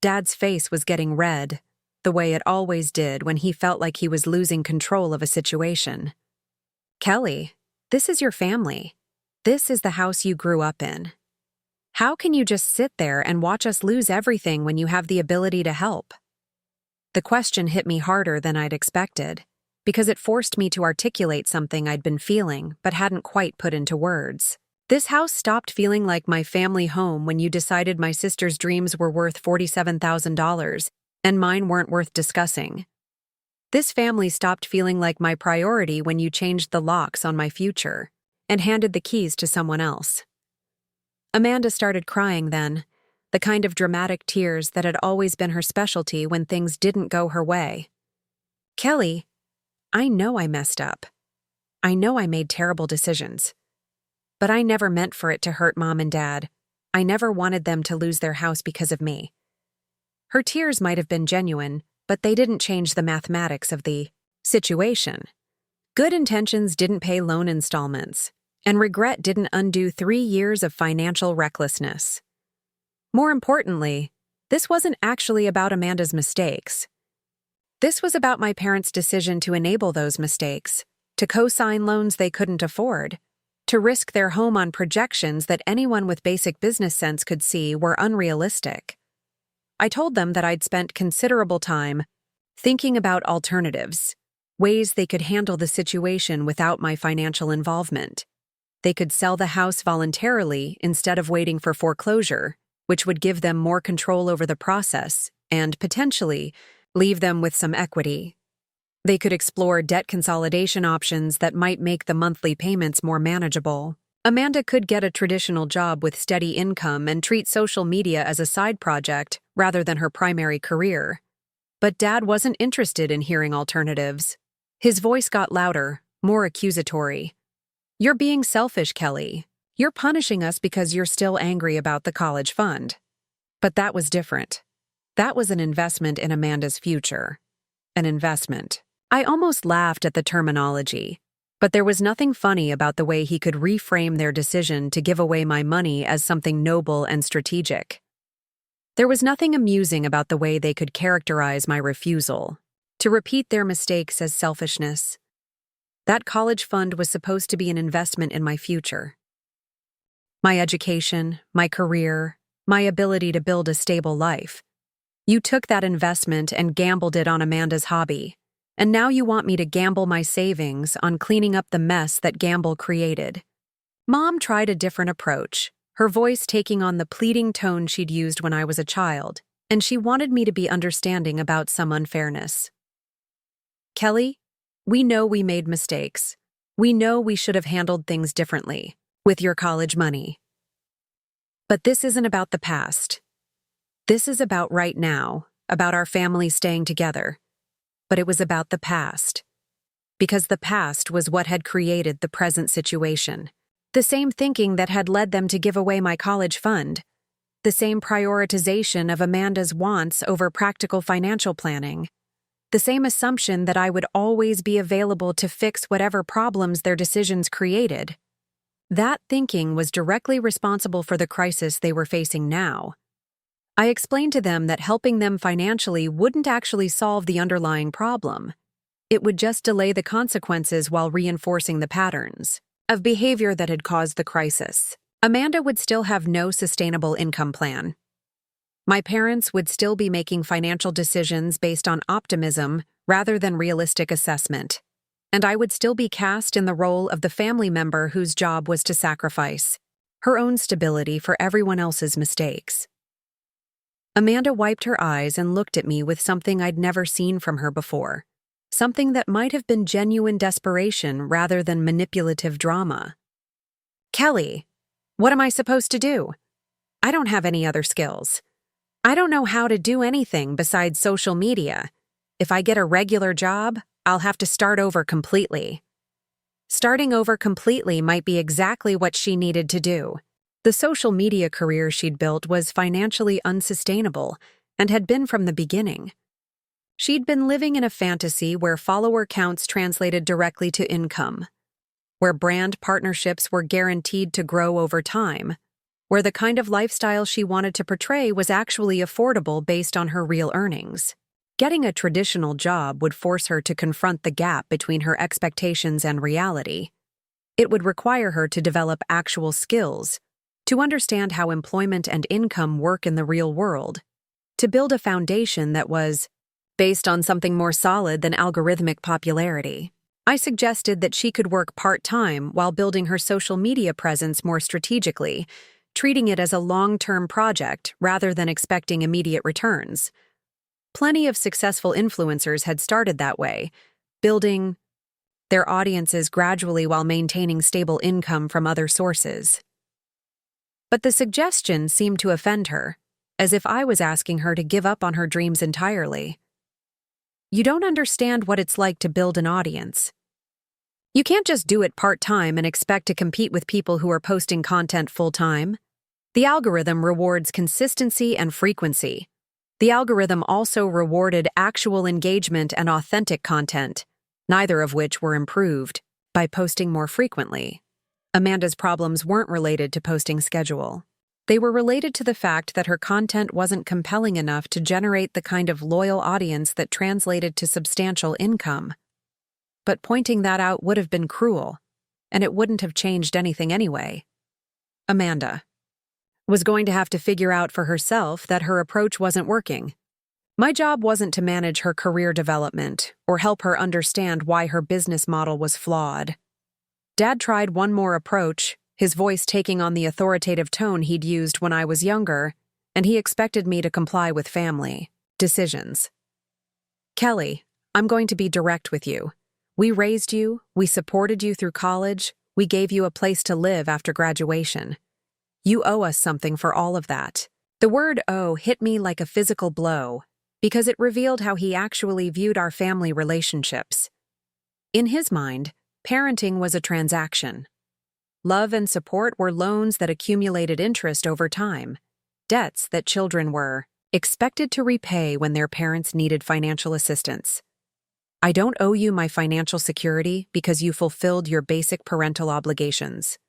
Dad's face was getting red, the way it always did when he felt like he was losing control of a situation. "Kelly, this is your family. This is the house you grew up in. How can you just sit there and watch us lose everything when you have the ability to help?" The question hit me harder than I'd expected, because it forced me to articulate something I'd been feeling but hadn't quite put into words. This house stopped feeling like my family home when you decided my sister's dreams were worth $47,000 and mine weren't worth discussing. This family stopped feeling like my priority when you changed the locks on my future and handed the keys to someone else. Amanda started crying then, the kind of dramatic tears that had always been her specialty when things didn't go her way. "Kelly, I know I messed up. I know I made terrible decisions. But I never meant for it to hurt Mom and Dad. I never wanted them to lose their house because of me." Her tears might have been genuine, but they didn't change the mathematics of the situation. Good intentions didn't pay loan installments, and regret didn't undo 3 years of financial recklessness. More importantly, this wasn't actually about Amanda's mistakes. This was about my parents' decision to enable those mistakes, to co-sign loans they couldn't afford, to risk their home on projections that anyone with basic business sense could see were unrealistic. I told them that I'd spent considerable time thinking about alternatives, ways they could handle the situation without my financial involvement. They could sell the house voluntarily instead of waiting for foreclosure, which would give them more control over the process and, potentially, leave them with some equity. They could explore debt consolidation options that might make the monthly payments more manageable. Amanda could get a traditional job with steady income and treat social media as a side project rather than her primary career. But Dad wasn't interested in hearing alternatives. His voice got louder, more accusatory. "You're being selfish, Kelly. You're punishing us because you're still angry about the college fund." But that was different. That was an investment in Amanda's future. An investment. I almost laughed at the terminology, but there was nothing funny about the way he could reframe their decision to give away my money as something noble and strategic. There was nothing amusing about the way they could characterize my refusal, to repeat their mistakes as selfishness. That college fund was supposed to be an investment in my future. My education, my career, my ability to build a stable life. You took that investment and gambled it on Amanda's hobby, and now you want me to gamble my savings on cleaning up the mess that gamble created. Mom tried a different approach, her voice taking on the pleading tone she'd used when I was a child, and she wanted me to be understanding about some unfairness. "Kelly, we know we made mistakes. We know we should have handled things differently. with your college money. But this isn't about the past. This is about right now, about our family staying together. But it was about the past. Because the past was what had created the present situation. The same thinking that had led them to give away my college fund. The same prioritization of Amanda's wants over practical financial planning. The same assumption that I would always be available to fix whatever problems their decisions created. That thinking was directly responsible for the crisis they were facing now. I explained to them that helping them financially wouldn't actually solve the underlying problem. It would just delay the consequences while reinforcing the patterns of behavior that had caused the crisis. Amanda would still have no sustainable income plan. My parents would still be making financial decisions based on optimism rather than realistic assessment. And I would still be cast in the role of the family member whose job was to sacrifice her own stability for everyone else's mistakes. Amanda wiped her eyes and looked at me with something I'd never seen from her before. Something that might have been genuine desperation rather than manipulative drama. Kelly, what am I supposed to do? I don't have any other skills. I don't know how to do anything besides social media. If I get a regular job, I'll have to start over completely. Starting over completely might be exactly what she needed to do. The social media career she'd built was financially unsustainable and had been from the beginning. She'd been living in a fantasy where follower counts translated directly to income, where brand partnerships were guaranteed to grow over time, where the kind of lifestyle she wanted to portray was actually affordable based on her real earnings. Getting a traditional job would force her to confront the gap between her expectations and reality. It would require her to develop actual skills, to understand how employment and income work in the real world, to build a foundation that was based on something more solid than algorithmic popularity. I suggested that she could work part-time while building her social media presence more strategically, treating it as a long-term project rather than expecting immediate returns. Plenty of successful influencers had started that way, building their audiences gradually while maintaining stable income from other sources. But the suggestion seemed to offend her, as if I was asking her to give up on her dreams entirely. You don't understand what it's like to build an audience. You can't just do it part-time and expect to compete with people who are posting content full-time. The algorithm rewards consistency and frequency. The algorithm also rewarded actual engagement and authentic content, neither of which were improved by posting more frequently. Amanda's problems weren't related to posting schedule. They were related to the fact that her content wasn't compelling enough to generate the kind of loyal audience that translated to substantial income. But pointing that out would have been cruel, and it wouldn't have changed anything anyway. Amanda was going to have to figure out for herself that her approach wasn't working. My job wasn't to manage her career development or help her understand why her business model was flawed. Dad tried one more approach, his voice taking on the authoritative tone he'd used when I was younger, and he expected me to comply with family decisions. Kelly, I'm going to be direct with you. We raised you, we supported you through college, we gave you a place to live after graduation. You owe us something for all of that. The word owe hit me like a physical blow, because it revealed how he actually viewed our family relationships. In his mind, parenting was a transaction. Love and support were loans that accumulated interest over time, debts that children were expected to repay when their parents needed financial assistance. I don't owe you my financial security because you fulfilled your basic parental obligations.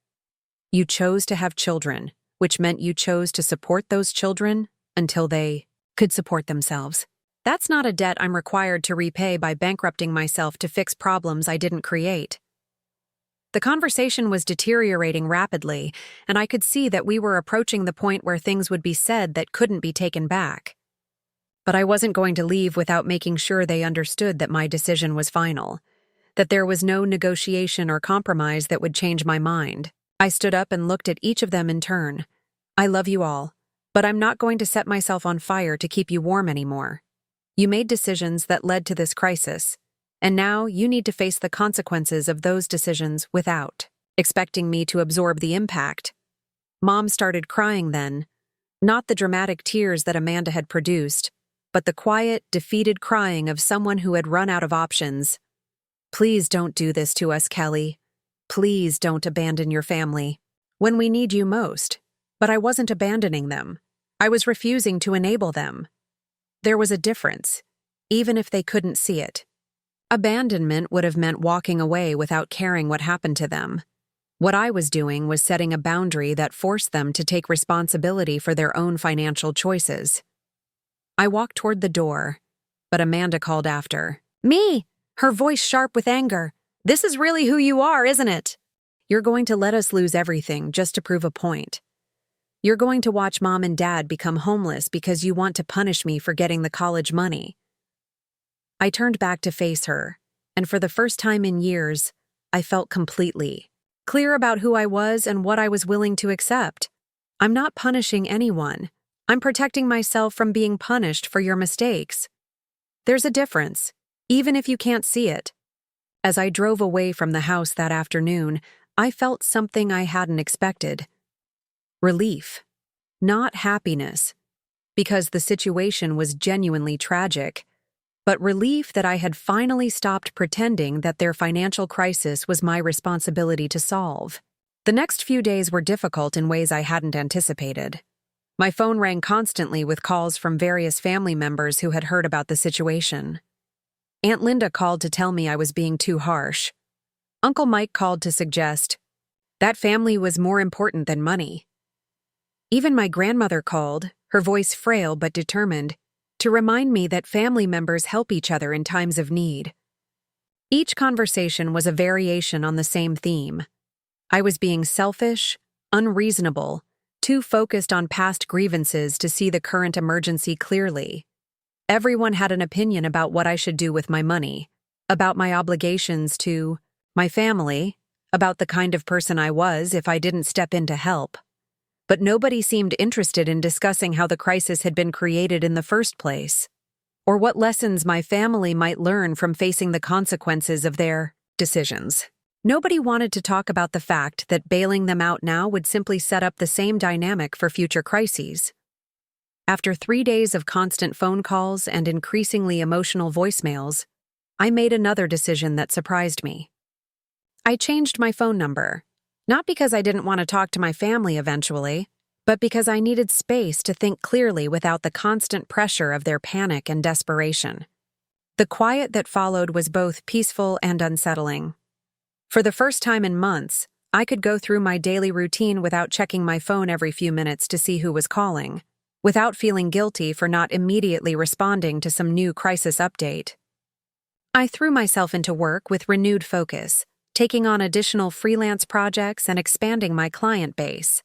You chose to have children, which meant you chose to support those children until they could support themselves. That's not a debt I'm required to repay by bankrupting myself to fix problems I didn't create. The conversation was deteriorating rapidly, and I could see that we were approaching the point where things would be said that couldn't be taken back. But I wasn't going to leave without making sure they understood that my decision was final, that there was no negotiation or compromise that would change my mind. I stood up and looked at each of them in turn. I love you all, but I'm not going to set myself on fire to keep you warm anymore. You made decisions that led to this crisis, and now you need to face the consequences of those decisions without expecting me to absorb the impact. Mom started crying then, not the dramatic tears that Amanda had produced, but the quiet, defeated crying of someone who had run out of options. "Please don't do this to us, Kelly. Please don't abandon your family when we need you most." But I wasn't abandoning them. I was refusing to enable them. There was a difference, even if they couldn't see it. Abandonment would have meant walking away without caring what happened to them. What I was doing was setting a boundary that forced them to take responsibility for their own financial choices. I walked toward the door, but Amanda called after. "Me!" Her voice sharp with anger. "This is really who you are, isn't it? You're going to let us lose everything just to prove a point. You're going to watch Mom and Dad become homeless because you want to punish me for getting the college money." I turned back to face her, and for the first time in years, I felt completely clear about who I was and what I was willing to accept. I'm not punishing anyone. I'm protecting myself from being punished for your mistakes. There's a difference, even if you can't see it. As I drove away from the house that afternoon, I felt something I hadn't expected. Relief, not happiness, because the situation was genuinely tragic, but relief that I had finally stopped pretending that their financial crisis was my responsibility to solve. The next few days were difficult in ways I hadn't anticipated. My phone rang constantly with calls from various family members who had heard about the situation. Aunt Linda called to tell me I was being too harsh. Uncle Mike called to suggest that family was more important than money. Even my grandmother called, her voice frail but determined, to remind me that family members help each other in times of need. Each conversation was a variation on the same theme. I was being selfish, unreasonable, too focused on past grievances to see the current emergency clearly. Everyone had an opinion about what I should do with my money, about my obligations to my family, about the kind of person I was if I didn't step in to help. But nobody seemed interested in discussing how the crisis had been created in the first place, or what lessons my family might learn from facing the consequences of their decisions. Nobody wanted to talk about the fact that bailing them out now would simply set up the same dynamic for future crises. After 3 days of constant phone calls and increasingly emotional voicemails, I made another decision that surprised me. I changed my phone number. Not because I didn't want to talk to my family eventually, but because I needed space to think clearly without the constant pressure of their panic and desperation. The quiet that followed was both peaceful and unsettling. For the first time in months, I could go through my daily routine without checking my phone every few minutes to see who was calling, without feeling guilty for not immediately responding to some new crisis update. I threw myself into work with renewed focus, taking on additional freelance projects and expanding my client base.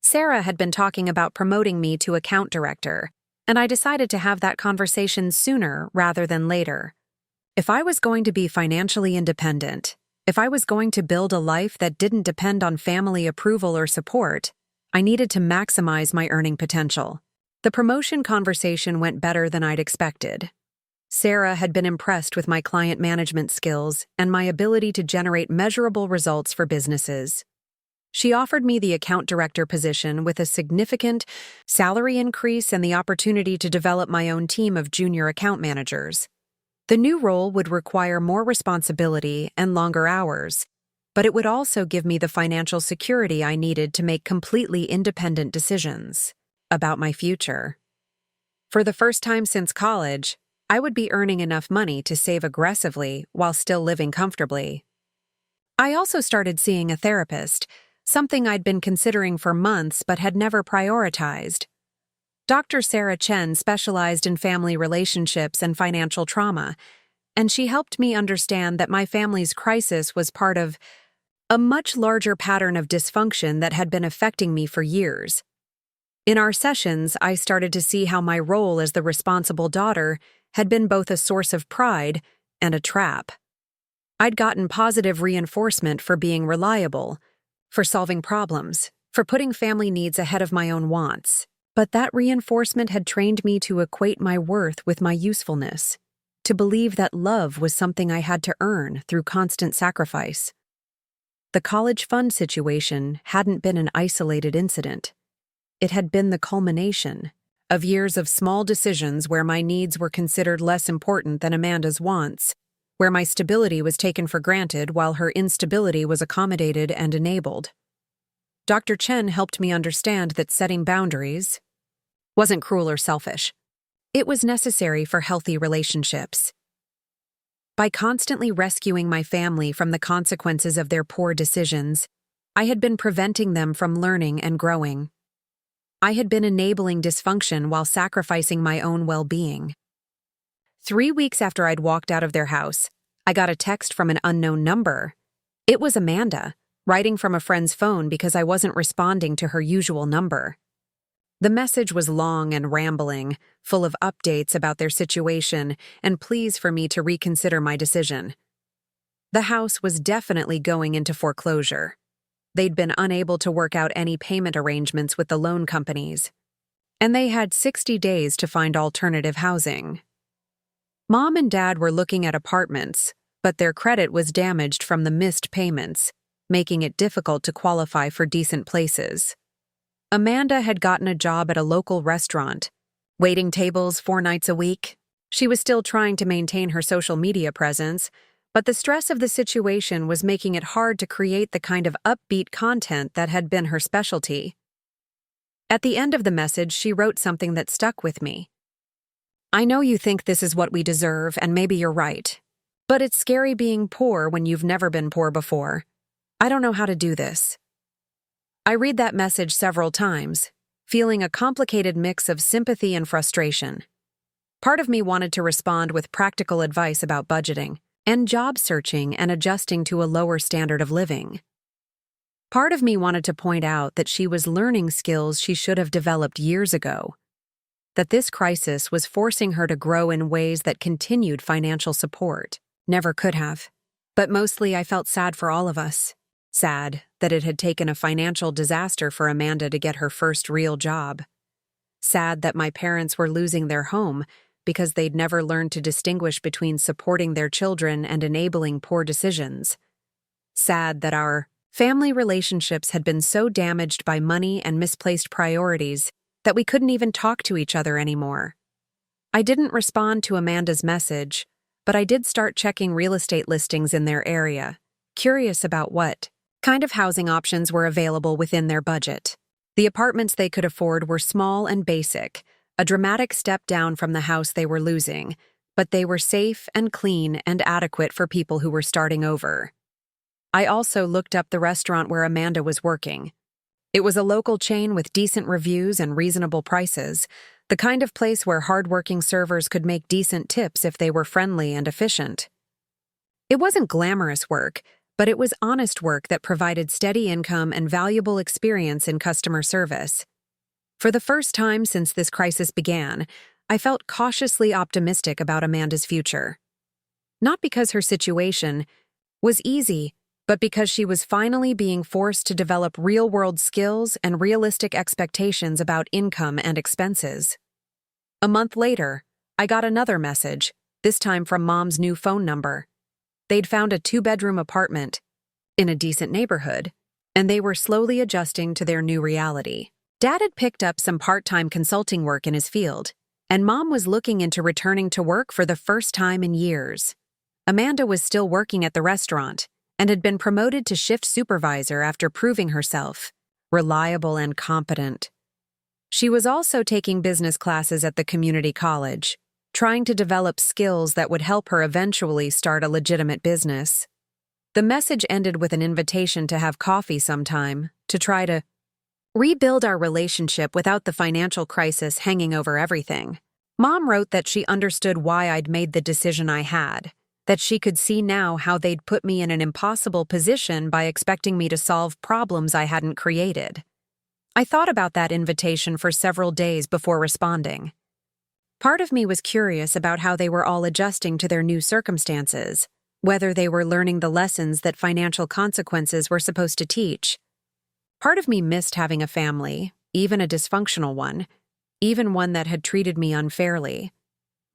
Sarah had been talking about promoting me to account director, and I decided to have that conversation sooner rather than later. If I was going to be financially independent, if I was going to build a life that didn't depend on family approval or support, I needed to maximize my earning potential. The promotion conversation went better than I'd expected. Sarah had been impressed with my client management skills and my ability to generate measurable results for businesses. She offered me the account director position with a significant salary increase and the opportunity to develop my own team of junior account managers. The new role would require more responsibility and longer hours, but it would also give me the financial security I needed to make completely independent decisions about my future. For the first time since college, I would be earning enough money to save aggressively while still living comfortably. I also started seeing a therapist, something I'd been considering for months but had never prioritized. Dr. Sarah Chen specialized in family relationships and financial trauma, and she helped me understand that my family's crisis was part of a much larger pattern of dysfunction that had been affecting me for years. In our sessions, I started to see how my role as the responsible daughter had been both a source of pride and a trap. I'd gotten positive reinforcement for being reliable, for solving problems, for putting family needs ahead of my own wants. But that reinforcement had trained me to equate my worth with my usefulness, to believe that love was something I had to earn through constant sacrifice. The college fund situation hadn't been an isolated incident. It had been the culmination of years of small decisions where my needs were considered less important than Amanda's wants, where my stability was taken for granted while her instability was accommodated and enabled. Dr. Chen helped me understand that setting boundaries wasn't cruel or selfish. It was necessary for healthy relationships. By constantly rescuing my family from the consequences of their poor decisions, I had been preventing them from learning and growing. I had been enabling dysfunction while sacrificing my own well-being. 3 weeks after I'd walked out of their house, I got a text from an unknown number. It was Amanda, writing from a friend's phone because I wasn't responding to her usual number. The message was long and rambling, full of updates about their situation and pleas for me to reconsider my decision. The house was definitely going into foreclosure. They'd been unable to work out any payment arrangements with the loan companies, and they had 60 days to find alternative housing. Mom and Dad were looking at apartments, but their credit was damaged from the missed payments, making it difficult to qualify for decent places. Amanda had gotten a job at a local restaurant, waiting tables 4 nights a week. She was still trying to maintain her social media presence, but the stress of the situation was making it hard to create the kind of upbeat content that had been her specialty. At the end of the message, she wrote something that stuck with me. "I know you think this is what we deserve, and maybe you're right. But it's scary being poor when you've never been poor before. I don't know how to do this." I read that message several times, feeling a complicated mix of sympathy and frustration. Part of me wanted to respond with practical advice about budgeting and job searching and adjusting to a lower standard of living. Part of me wanted to point out that she was learning skills she should have developed years ago, that this crisis was forcing her to grow in ways that continued financial support never could have. But mostly I felt sad for all of us. Sad that it had taken a financial disaster for Amanda to get her first real job. Sad that my parents were losing their home because they'd never learned to distinguish between supporting their children and enabling poor decisions. Sad that our family relationships had been so damaged by money and misplaced priorities that we couldn't even talk to each other anymore. I didn't respond to Amanda's message, but I did start checking real estate listings in their area, curious about what kind of housing options were available within their budget. The apartments they could afford were small and basic, a dramatic step down from the house they were losing, but they were safe and clean and adequate for people who were starting over. I also looked up the restaurant where Amanda was working. It was a local chain with decent reviews and reasonable prices, the kind of place where hardworking servers could make decent tips if they were friendly and efficient. It wasn't glamorous work, but it was honest work that provided steady income and valuable experience in customer service. For the first time since this crisis began, I felt cautiously optimistic about Amanda's future. Not because her situation was easy, but because she was finally being forced to develop real-world skills and realistic expectations about income and expenses. A month later, I got another message, this time from Mom's new phone number. They'd found a 2-bedroom apartment in a decent neighborhood, and they were slowly adjusting to their new reality. Dad had picked up some part-time consulting work in his field, and Mom was looking into returning to work for the first time in years. Amanda was still working at the restaurant and had been promoted to shift supervisor after proving herself reliable and competent. She was also taking business classes at the community college, trying to develop skills that would help her eventually start a legitimate business. The message ended with an invitation to have coffee sometime, to try to rebuild our relationship without the financial crisis hanging over everything. Mom wrote that she understood why I'd made the decision I had, that she could see now how they'd put me in an impossible position by expecting me to solve problems I hadn't created. I thought about that invitation for several days before responding. Part of me was curious about how they were all adjusting to their new circumstances, whether they were learning the lessons that financial consequences were supposed to teach. Part of me missed having a family, even a dysfunctional one, even one that had treated me unfairly.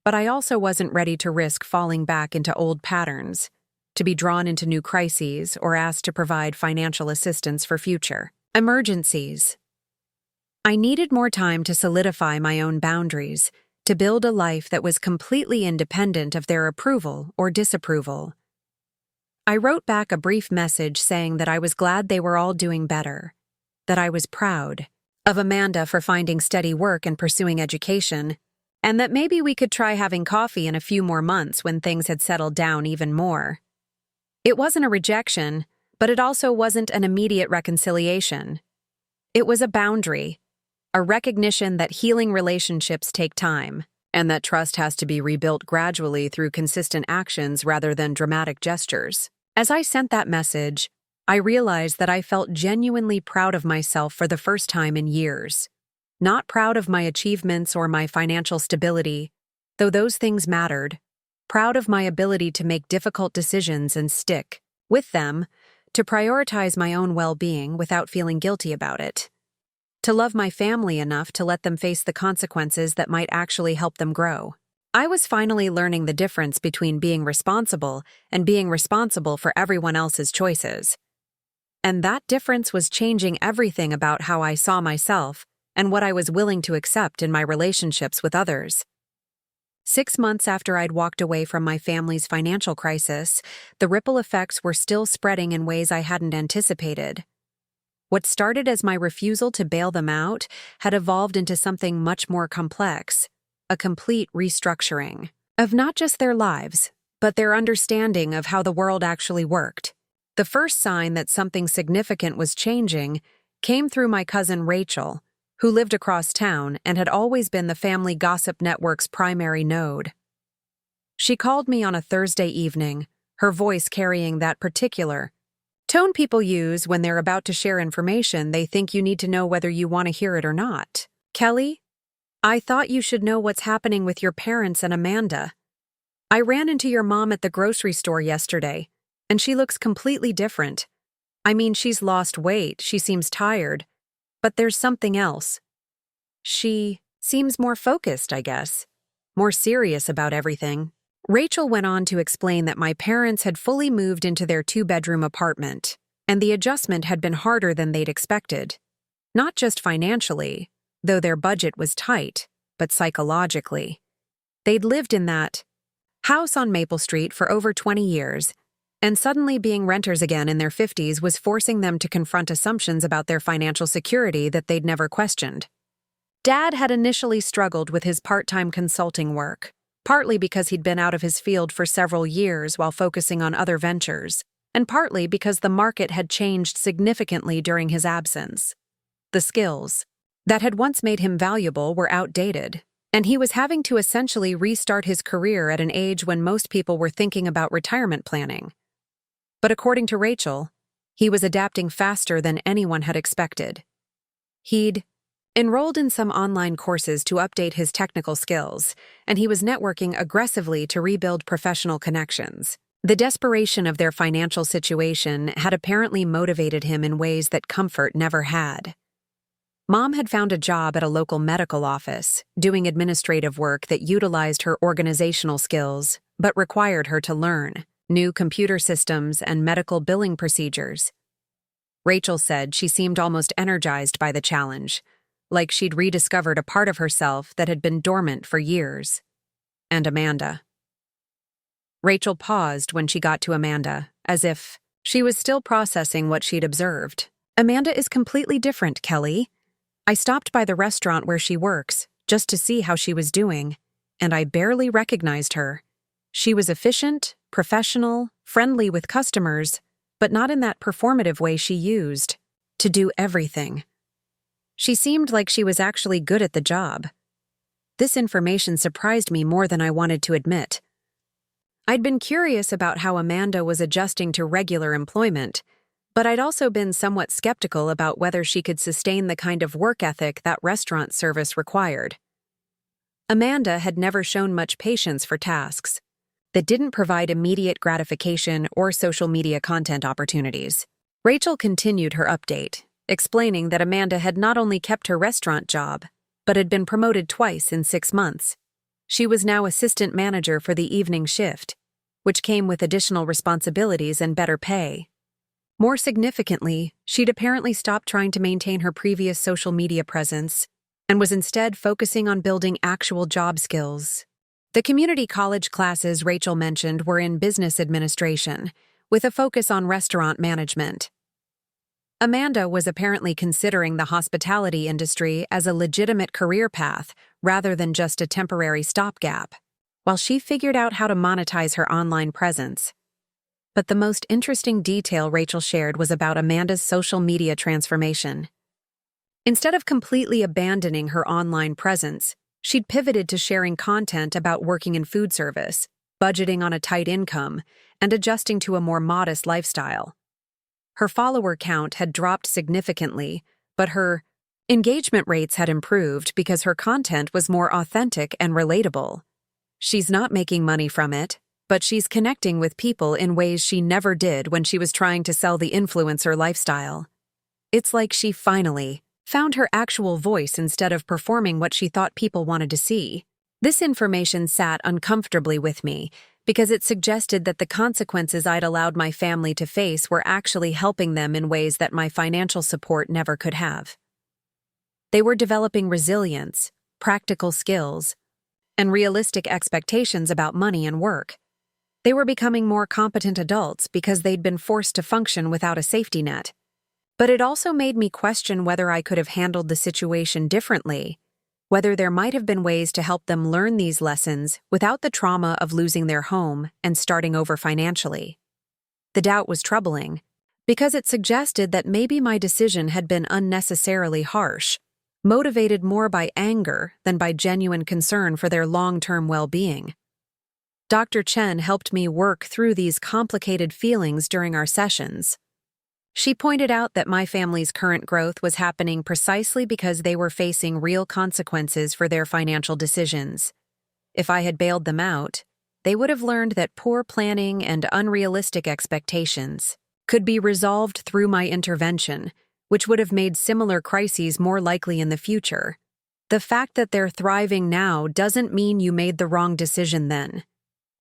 But I also wasn't ready to risk falling back into old patterns. to be drawn into new crises or asked to provide financial assistance for future emergencies. I needed more time to solidify my own boundaries, to build a life that was completely independent of their approval or disapproval. I wrote back a brief message saying that I was glad they were all doing better, that I was proud of Amanda for finding steady work and pursuing education, and that maybe we could try having coffee in a few more months when things had settled down even more. It wasn't a rejection, but it also wasn't an immediate reconciliation. It was a boundary, a recognition that healing relationships take time, and that trust has to be rebuilt gradually through consistent actions rather than dramatic gestures. As I sent that message, I realized that I felt genuinely proud of myself for the first time in years. Not proud of my achievements or my financial stability, though those things mattered. Proud of my ability to make difficult decisions and stick with them, to prioritize my own well-being without feeling guilty about it. To love my family enough to let them face the consequences that might actually help them grow. I was finally learning the difference between being responsible and being responsible for everyone else's choices. And that difference was changing everything about how I saw myself and what I was willing to accept in my relationships with others. 6 months after I'd walked away from my family's financial crisis, the ripple effects were still spreading in ways I hadn't anticipated. What started as my refusal to bail them out had evolved into something much more complex, a complete restructuring of not just their lives, but their understanding of how the world actually worked. The first sign that something significant was changing came through my cousin Rachel, who lived across town and had always been the family gossip network's primary node. She called me on a Thursday evening, her voice carrying that particular tone people use when they're about to share information they think you need to know whether you want to hear it or not. "Kelly, I thought you should know what's happening with your parents and Amanda. I ran into your mom at the grocery store yesterday, and she looks completely different. I mean, she's lost weight, she seems tired, but there's something else. She seems more focused, I guess, more serious about everything." Rachel went on to explain that my parents had fully moved into their 2-bedroom apartment, and the adjustment had been harder than they'd expected. Not just financially, though their budget was tight, but psychologically. They'd lived in that house on Maple Street for over 20 years, and suddenly being renters again in their 50s was forcing them to confront assumptions about their financial security that they'd never questioned. Dad had initially struggled with his part-time consulting work, partly because he'd been out of his field for several years while focusing on other ventures, and partly because the market had changed significantly during his absence. The skills that had once made him valuable were outdated, and he was having to essentially restart his career at an age when most people were thinking about retirement planning. But according to Rachel, he was adapting faster than anyone had expected. He'd enrolled in some online courses to update his technical skills, and he was networking aggressively to rebuild professional connections. The desperation of their financial situation had apparently motivated him in ways that comfort never had. Mom had found a job at a local medical office, doing administrative work that utilized her organizational skills, but required her to learn new computer systems and medical billing procedures. Rachel said she seemed almost energized by the challenge, like she'd rediscovered a part of herself that had been dormant for years. And Amanda. Rachel paused when she got to Amanda, as if she was still processing what she'd observed. "Amanda is completely different, Kelly. I stopped by the restaurant where she works, just to see how she was doing, and I barely recognized her. She was efficient, professional, friendly with customers, but not in that performative way she used to do everything. She seemed like she was actually good at the job. This information surprised me more than I wanted to admit. I'd been curious about how Amanda was adjusting to regular employment, but I'd also been somewhat skeptical about whether she could sustain the kind of work ethic that restaurant service required. Amanda had never shown much patience for tasks that didn't provide immediate gratification or social media content opportunities. Rachel continued her update, explaining that Amanda had not only kept her restaurant job, but had been promoted twice in 6 months. She was now assistant manager for the evening shift, which came with additional responsibilities and better pay. More significantly, she'd apparently stopped trying to maintain her previous social media presence and was instead focusing on building actual job skills. The community college classes Rachel mentioned were in business administration, with a focus on restaurant management. Amanda was apparently considering the hospitality industry as a legitimate career path rather than just a temporary stopgap, while she figured out how to monetize her online presence. But the most interesting detail Rachel shared was about Amanda's social media transformation. Instead of completely abandoning her online presence, she'd pivoted to sharing content about working in food service, budgeting on a tight income, and adjusting to a more modest lifestyle. Her follower count had dropped significantly, but her engagement rates had improved because her content was more authentic and relatable. She's not making money from it, but she's connecting with people in ways she never did when she was trying to sell the influencer lifestyle. It's like she finally found her actual voice instead of performing what she thought people wanted to see. This information sat uncomfortably with me because it suggested that the consequences I'd allowed my family to face were actually helping them in ways that my financial support never could have. They were developing resilience, practical skills, and realistic expectations about money and work. They were becoming more competent adults because they'd been forced to function without a safety net. But it also made me question whether I could have handled the situation differently, whether there might have been ways to help them learn these lessons without the trauma of losing their home and starting over financially. The doubt was troubling, because it suggested that maybe my decision had been unnecessarily harsh, motivated more by anger than by genuine concern for their long-term well-being. Dr. Chen helped me work through these complicated feelings during our sessions. She pointed out that my family's current growth was happening precisely because they were facing real consequences for their financial decisions. If I had bailed them out, they would have learned that poor planning and unrealistic expectations could be resolved through my intervention, which would have made similar crises more likely in the future. The fact that they're thriving now doesn't mean you made the wrong decision then.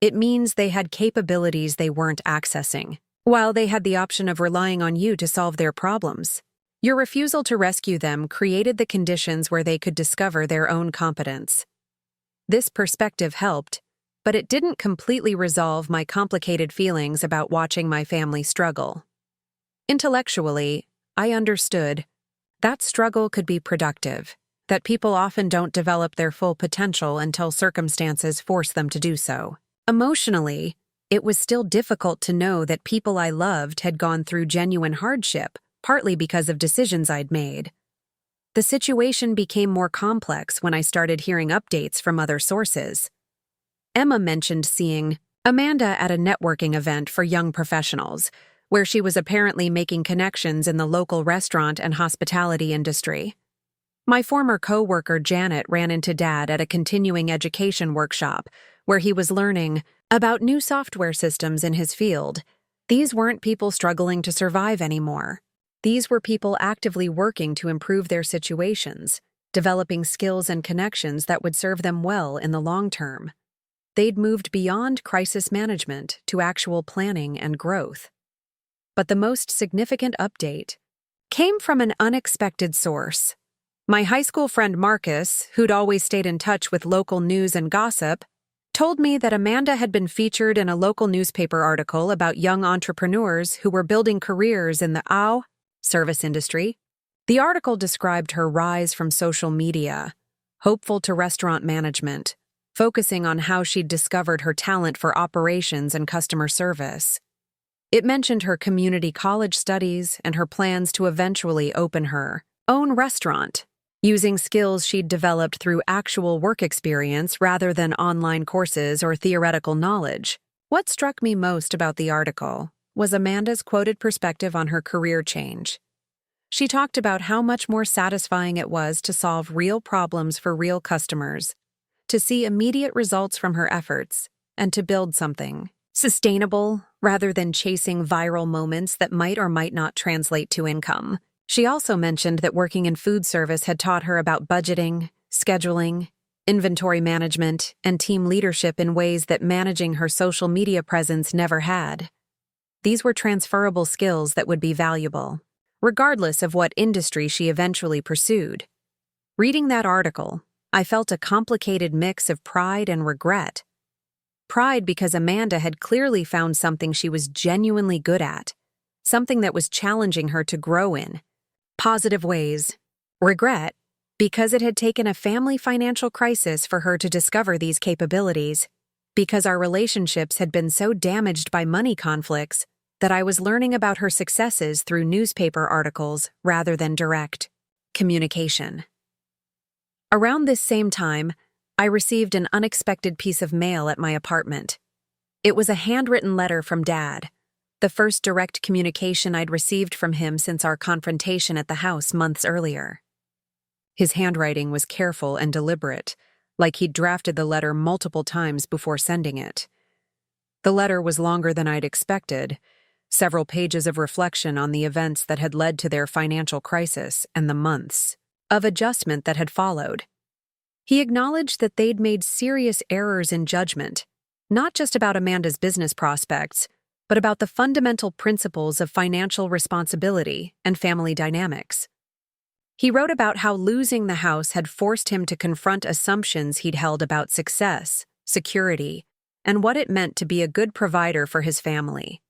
It means they had capabilities they weren't accessing, while they had the option of relying on you to solve their problems. Your refusal to rescue them created the conditions where they could discover their own competence. This perspective helped, but it didn't completely resolve my complicated feelings about watching my family struggle. Intellectually, I understood that struggle could be productive, that people often don't develop their full potential until circumstances force them to do so. Emotionally, it was still difficult to know that people I loved had gone through genuine hardship, partly because of decisions I'd made. The situation became more complex when I started hearing updates from other sources. Emma mentioned seeing Amanda at a networking event for young professionals, where she was apparently making connections in the local restaurant and hospitality industry. My former coworker Janet ran into Dad at a continuing education workshop, where he was learning about new software systems in his field. These weren't people struggling to survive anymore. These were people actively working to improve their situations, developing skills and connections that would serve them well in the long term. They'd moved beyond crisis management to actual planning and growth. But the most significant update came from an unexpected source. My high school friend Marcus, who'd always stayed in touch with local news and gossip, told me that Amanda had been featured in a local newspaper article about young entrepreneurs who were building careers in the service industry. The article described her rise from social media, hopeful to restaurant management, focusing on how she'd discovered her talent for operations and customer service. It mentioned her community college studies and her plans to eventually open her own restaurant, using skills she'd developed through actual work experience rather than online courses or theoretical knowledge. What struck me most about the article was Amanda's quoted perspective on her career change. She talked about how much more satisfying it was to solve real problems for real customers, to see immediate results from her efforts, and to build something sustainable rather than chasing viral moments that might or might not translate to income. She also mentioned that working in food service had taught her about budgeting, scheduling, inventory management, and team leadership in ways that managing her social media presence never had. These were transferable skills that would be valuable, regardless of what industry she eventually pursued. Reading that article, I felt a complicated mix of pride and regret. Pride because Amanda had clearly found something she was genuinely good at, something that was challenging her to grow in positive ways. Regret because it had taken a family financial crisis for her to discover these capabilities, because our relationships had been so damaged by money conflicts that I was learning about her successes through newspaper articles rather than direct communication. Around this same time, I received an unexpected piece of mail at my apartment. It was a handwritten letter from Dad, the first direct communication I'd received from him since our confrontation at the house months earlier. His handwriting was careful and deliberate, like he'd drafted the letter multiple times before sending it. The letter was longer than I'd expected, several pages of reflection on the events that had led to their financial crisis and the months of adjustment that had followed. He acknowledged that they'd made serious errors in judgment, not just about Amanda's business prospects, but about the fundamental principles of financial responsibility and family dynamics. He wrote about how losing the house had forced him to confront assumptions he'd held about success, security, and what it meant to be a good provider for his family.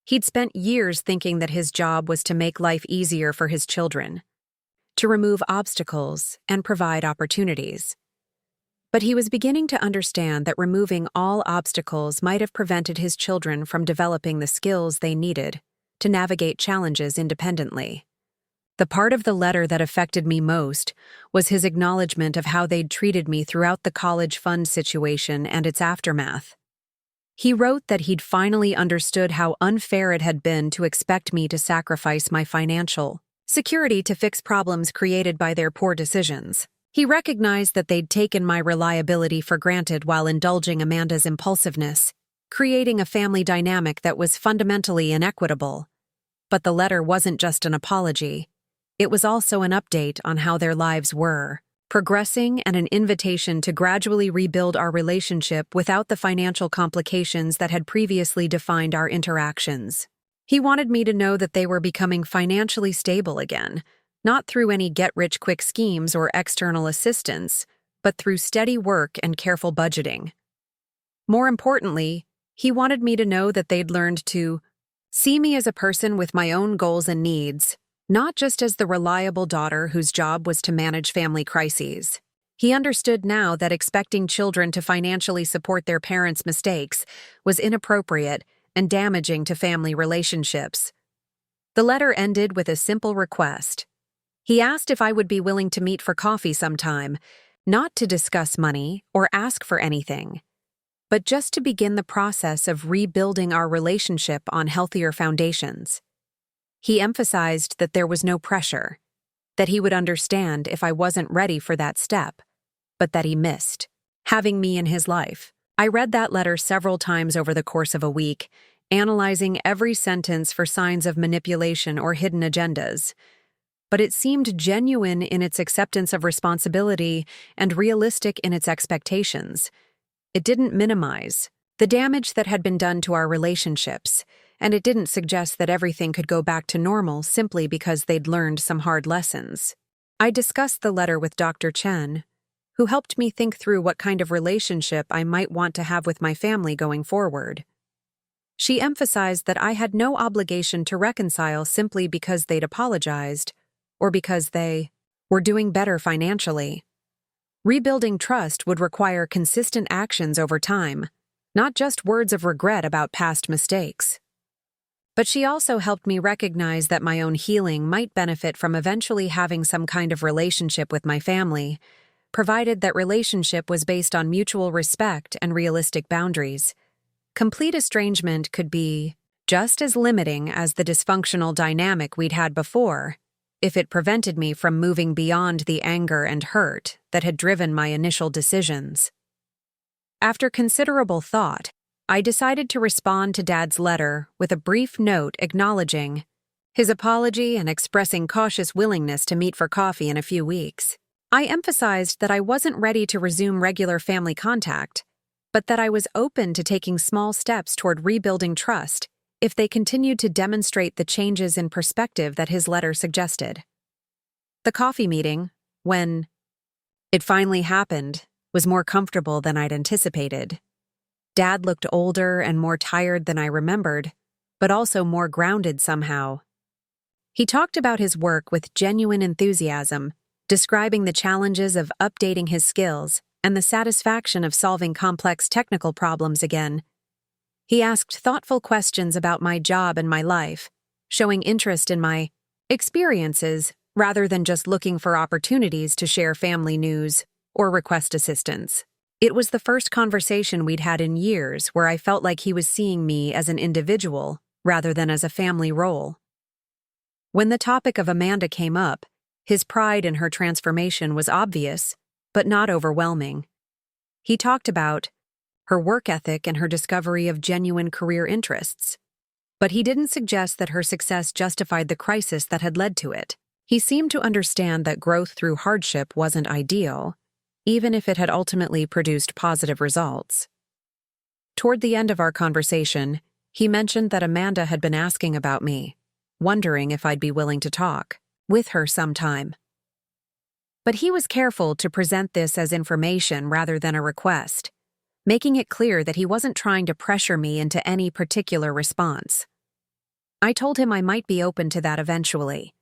He'd spent years thinking that his job was to make life easier for his children, to remove obstacles and provide opportunities. But he was beginning to understand that removing all obstacles might have prevented his children from developing the skills they needed to navigate challenges independently. The part of the letter that affected me most was his acknowledgement of how they'd treated me throughout the college fund situation and its aftermath. He wrote that he'd finally understood how unfair it had been to expect me to sacrifice my financial security to fix problems created by their poor decisions. He recognized that they'd taken my reliability for granted while indulging Amanda's impulsiveness, creating a family dynamic that was fundamentally inequitable. But the letter wasn't just an apology. It was also an update on how their lives were progressing and an invitation to gradually rebuild our relationship without the financial complications that had previously defined our interactions. He wanted me to know that they were becoming financially stable again, not through any get-rich-quick schemes or external assistance, but through steady work and careful budgeting. More importantly, he wanted me to know that they'd learned to see me as a person with my own goals and needs, not just as the reliable daughter whose job was to manage family crises. He understood now that expecting children to financially support their parents' mistakes was inappropriate and damaging to family relationships. The letter ended with a simple request. He asked if I would be willing to meet for coffee sometime, not to discuss money or ask for anything, but just to begin the process of rebuilding our relationship on healthier foundations. He emphasized that there was no pressure, that he would understand if I wasn't ready for that step, but that he missed having me in his life. I read that letter several times over the course of a week, analyzing every sentence for signs of manipulation or hidden agendas. But it seemed genuine in its acceptance of responsibility and realistic in its expectations. It didn't minimize the damage that had been done to our relationships, and it didn't suggest that everything could go back to normal simply because they'd learned some hard lessons. I discussed the letter with Dr. Chen, who helped me think through what kind of relationship I might want to have with my family going forward. She emphasized that I had no obligation to reconcile simply because they'd apologized or because they were doing better financially. Rebuilding trust would require consistent actions over time, not just words of regret about past mistakes. But she also helped me recognize that my own healing might benefit from eventually having some kind of relationship with my family, provided that relationship was based on mutual respect and realistic boundaries. Complete estrangement could be just as limiting as the dysfunctional dynamic we'd had before, if it prevented me from moving beyond the anger and hurt that had driven my initial decisions. After considerable thought, I decided to respond to Dad's letter with a brief note acknowledging his apology and expressing cautious willingness to meet for coffee in a few weeks. I emphasized that I wasn't ready to resume regular family contact, but that I was open to taking small steps toward rebuilding trust if they continued to demonstrate the changes in perspective that his letter suggested. The coffee meeting, when it finally happened, was more comfortable than I'd anticipated. Dad looked older and more tired than I remembered, but also more grounded somehow. He talked about his work with genuine enthusiasm, describing the challenges of updating his skills and the satisfaction of solving complex technical problems again. He asked thoughtful questions about my job and my life, showing interest in my experiences rather than just looking for opportunities to share family news or request assistance. It was the first conversation we'd had in years where I felt like he was seeing me as an individual rather than as a family role. When the topic of Amanda came up, his pride in her transformation was obvious, but not overwhelming. He talked about her work ethic and her discovery of genuine career interests. But he didn't suggest that her success justified the crisis that had led to it. He seemed to understand that growth through hardship wasn't ideal, even if it had ultimately produced positive results. Toward the end of our conversation, he mentioned that Amanda had been asking about me, wondering if I'd be willing to talk with her sometime. But he was careful to present this as information rather than a request, making it clear that he wasn't trying to pressure me into any particular response. I told him I might be open to that eventually,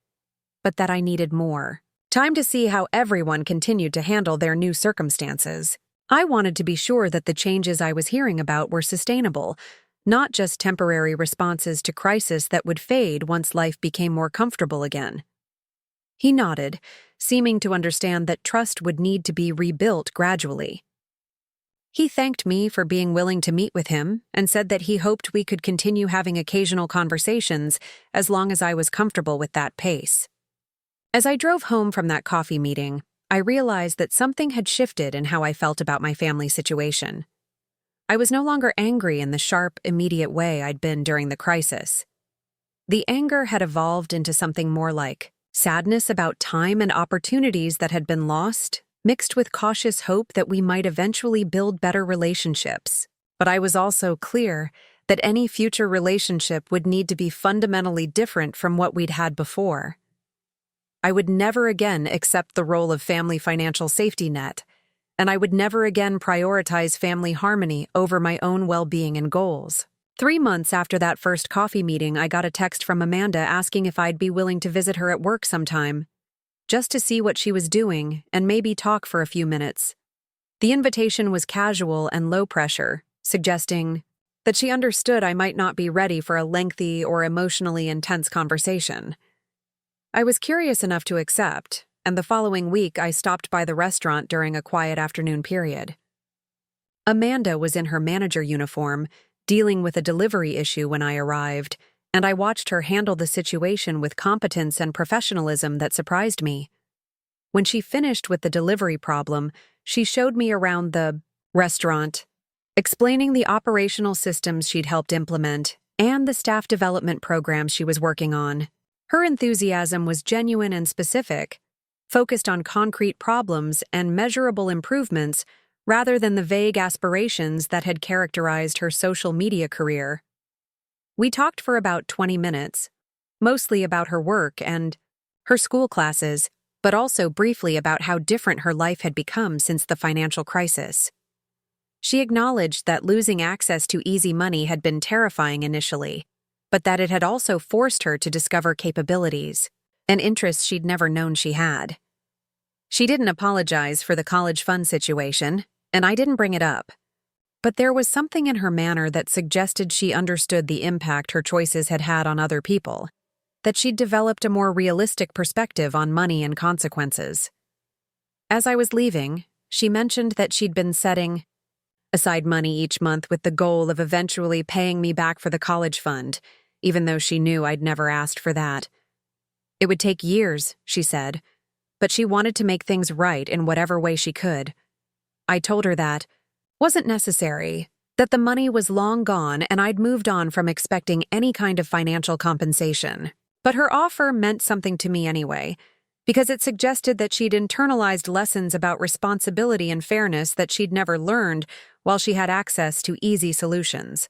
but that I needed more time to see how everyone continued to handle their new circumstances. I wanted to be sure that the changes I was hearing about were sustainable, not just temporary responses to crisis that would fade once life became more comfortable again. He nodded, seeming to understand that trust would need to be rebuilt gradually. He thanked me for being willing to meet with him and said that he hoped we could continue having occasional conversations as long as I was comfortable with that pace. As I drove home from that coffee meeting, I realized that something had shifted in how I felt about my family situation. I was no longer angry in the sharp, immediate way I'd been during the crisis. The anger had evolved into something more like sadness about time and opportunities that had been lost, mixed with cautious hope that we might eventually build better relationships. But I was also clear that any future relationship would need to be fundamentally different from what we'd had before. I would never again accept the role of family financial safety net, and I would never again prioritize family harmony over my own well-being and goals. 3 months after that first coffee meeting, I got a text from Amanda asking if I'd be willing to visit her at work sometime, just to see what she was doing and maybe talk for a few minutes. The invitation was casual and low pressure, suggesting that she understood I might not be ready for a lengthy or emotionally intense conversation. I was curious enough to accept, and the following week I stopped by the restaurant during a quiet afternoon period. Amanda was in her manager uniform, dealing with a delivery issue when I arrived, and I watched her handle the situation with competence and professionalism that surprised me. When she finished with the delivery problem, she showed me around the restaurant, explaining the operational systems she'd helped implement and the staff development programs she was working on. Her enthusiasm was genuine and specific, focused on concrete problems and measurable improvements rather than the vague aspirations that had characterized her social media career. We talked for about 20 minutes, mostly about her work and her school classes, but also briefly about how different her life had become since the financial crisis. She acknowledged that losing access to easy money had been terrifying initially, but that it had also forced her to discover capabilities and interests she'd never known she had. She didn't apologize for the college fund situation, and I didn't bring it up. But there was something in her manner that suggested she understood the impact her choices had had on other people, that she'd developed a more realistic perspective on money and consequences. As I was leaving, she mentioned that she'd been setting aside money each month with the goal of eventually paying me back for the college fund, even though she knew I'd never asked for that. It would take years, she said, but she wanted to make things right in whatever way she could. I told her that wasn't necessary, that the money was long gone and I'd moved on from expecting any kind of financial compensation. But her offer meant something to me anyway, because it suggested that she'd internalized lessons about responsibility and fairness that she'd never learned while she had access to easy solutions.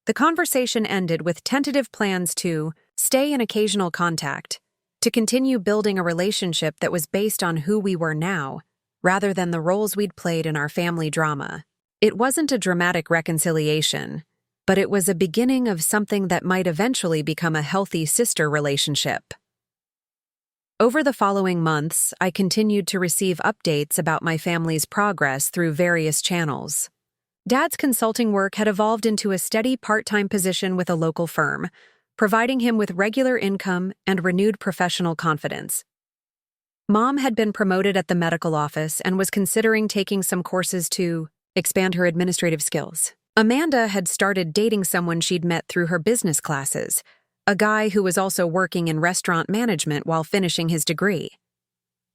The conversation ended with tentative plans to stay in occasional contact, to continue building a relationship that was based on who we were now, rather than the roles we'd played in our family drama. It wasn't a dramatic reconciliation, but it was a beginning of something that might eventually become a healthy sister relationship. Over the following months, I continued to receive updates about my family's progress through various channels. Dad's consulting work had evolved into a steady part-time position with a local firm, providing him with regular income and renewed professional confidence. Mom had been promoted at the medical office and was considering taking some courses to expand her administrative skills. Amanda had started dating someone she'd met through her business classes, a guy who was also working in restaurant management while finishing his degree.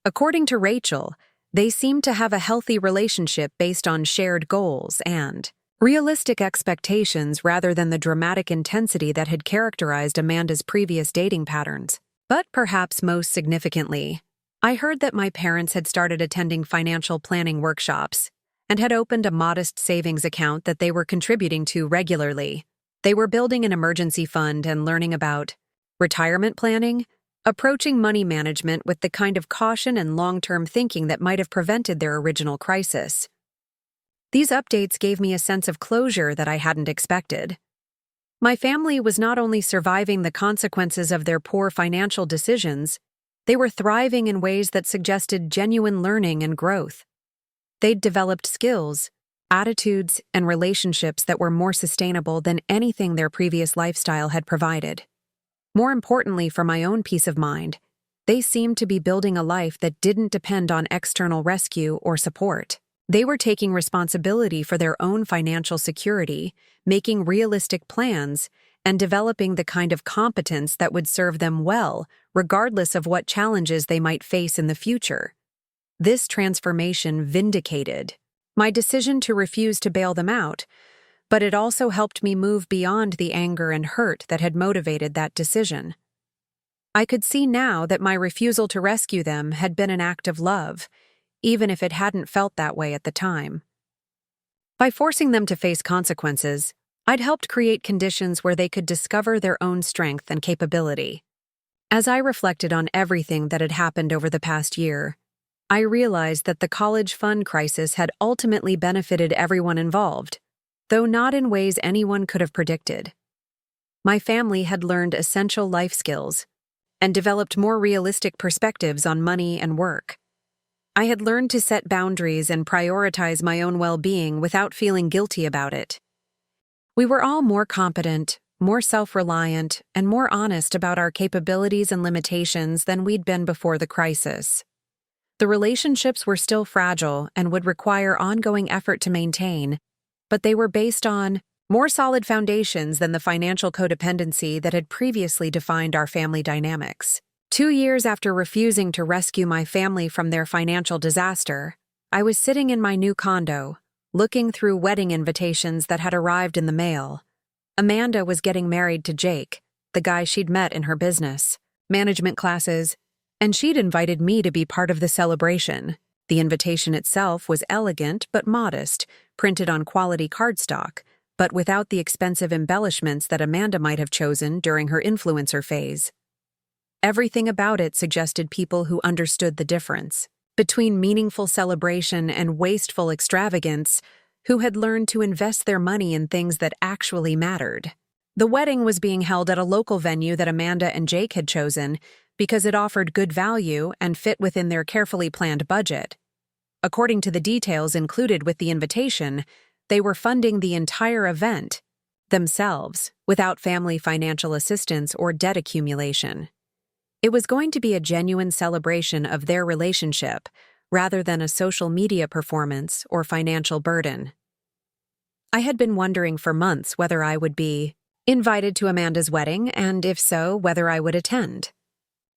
According to Rachel, they seemed to have a healthy relationship based on shared goals and realistic expectations rather than the dramatic intensity that had characterized Amanda's previous dating patterns. But perhaps most significantly, I heard that my parents had started attending financial planning workshops and had opened a modest savings account that they were contributing to regularly. They were building an emergency fund and learning about retirement planning, approaching money management with the kind of caution and long-term thinking that might have prevented their original crisis. These updates gave me a sense of closure that I hadn't expected. My family was not only surviving the consequences of their poor financial decisions, they were thriving in ways that suggested genuine learning and growth. They'd developed skills, attitudes, and relationships that were more sustainable than anything their previous lifestyle had provided. More importantly, for my own peace of mind, they seemed to be building a life that didn't depend on external rescue or support. They were taking responsibility for their own financial security, making realistic plans, and developing the kind of competence that would serve them well, regardless of what challenges they might face in the future. This transformation vindicated my decision to refuse to bail them out, but it also helped me move beyond the anger and hurt that had motivated that decision. I could see now that my refusal to rescue them had been an act of love, even if it hadn't felt that way at the time. By forcing them to face consequences, I'd helped create conditions where they could discover their own strength and capability. As I reflected on everything that had happened over the past year, I realized that the college fund crisis had ultimately benefited everyone involved, though not in ways anyone could have predicted. My family had learned essential life skills and developed more realistic perspectives on money and work. I had learned to set boundaries and prioritize my own well-being without feeling guilty about it. We were all more competent, more self-reliant, and more honest about our capabilities and limitations than we'd been before the crisis. The relationships were still fragile and would require ongoing effort to maintain, but they were based on more solid foundations than the financial codependency that had previously defined our family dynamics. 2 years after refusing to rescue my family from their financial disaster, I was sitting in my new condo, looking through wedding invitations that had arrived in the mail. Amanda was getting married to Jake, the guy she'd met in her business management classes, and she'd invited me to be part of the celebration. The invitation itself was elegant but modest, printed on quality cardstock, but without the expensive embellishments that Amanda might have chosen during her influencer phase. Everything about it suggested people who understood the difference between meaningful celebration and wasteful extravagance, who had learned to invest their money in things that actually mattered. The wedding was being held at a local venue that Amanda and Jake had chosen because it offered good value and fit within their carefully planned budget. According to the details included with the invitation, they were funding the entire event themselves, without family financial assistance or debt accumulation. It was going to be a genuine celebration of their relationship, rather than a social media performance or financial burden. I had been wondering for months whether I would be invited to Amanda's wedding, and if so, whether I would attend.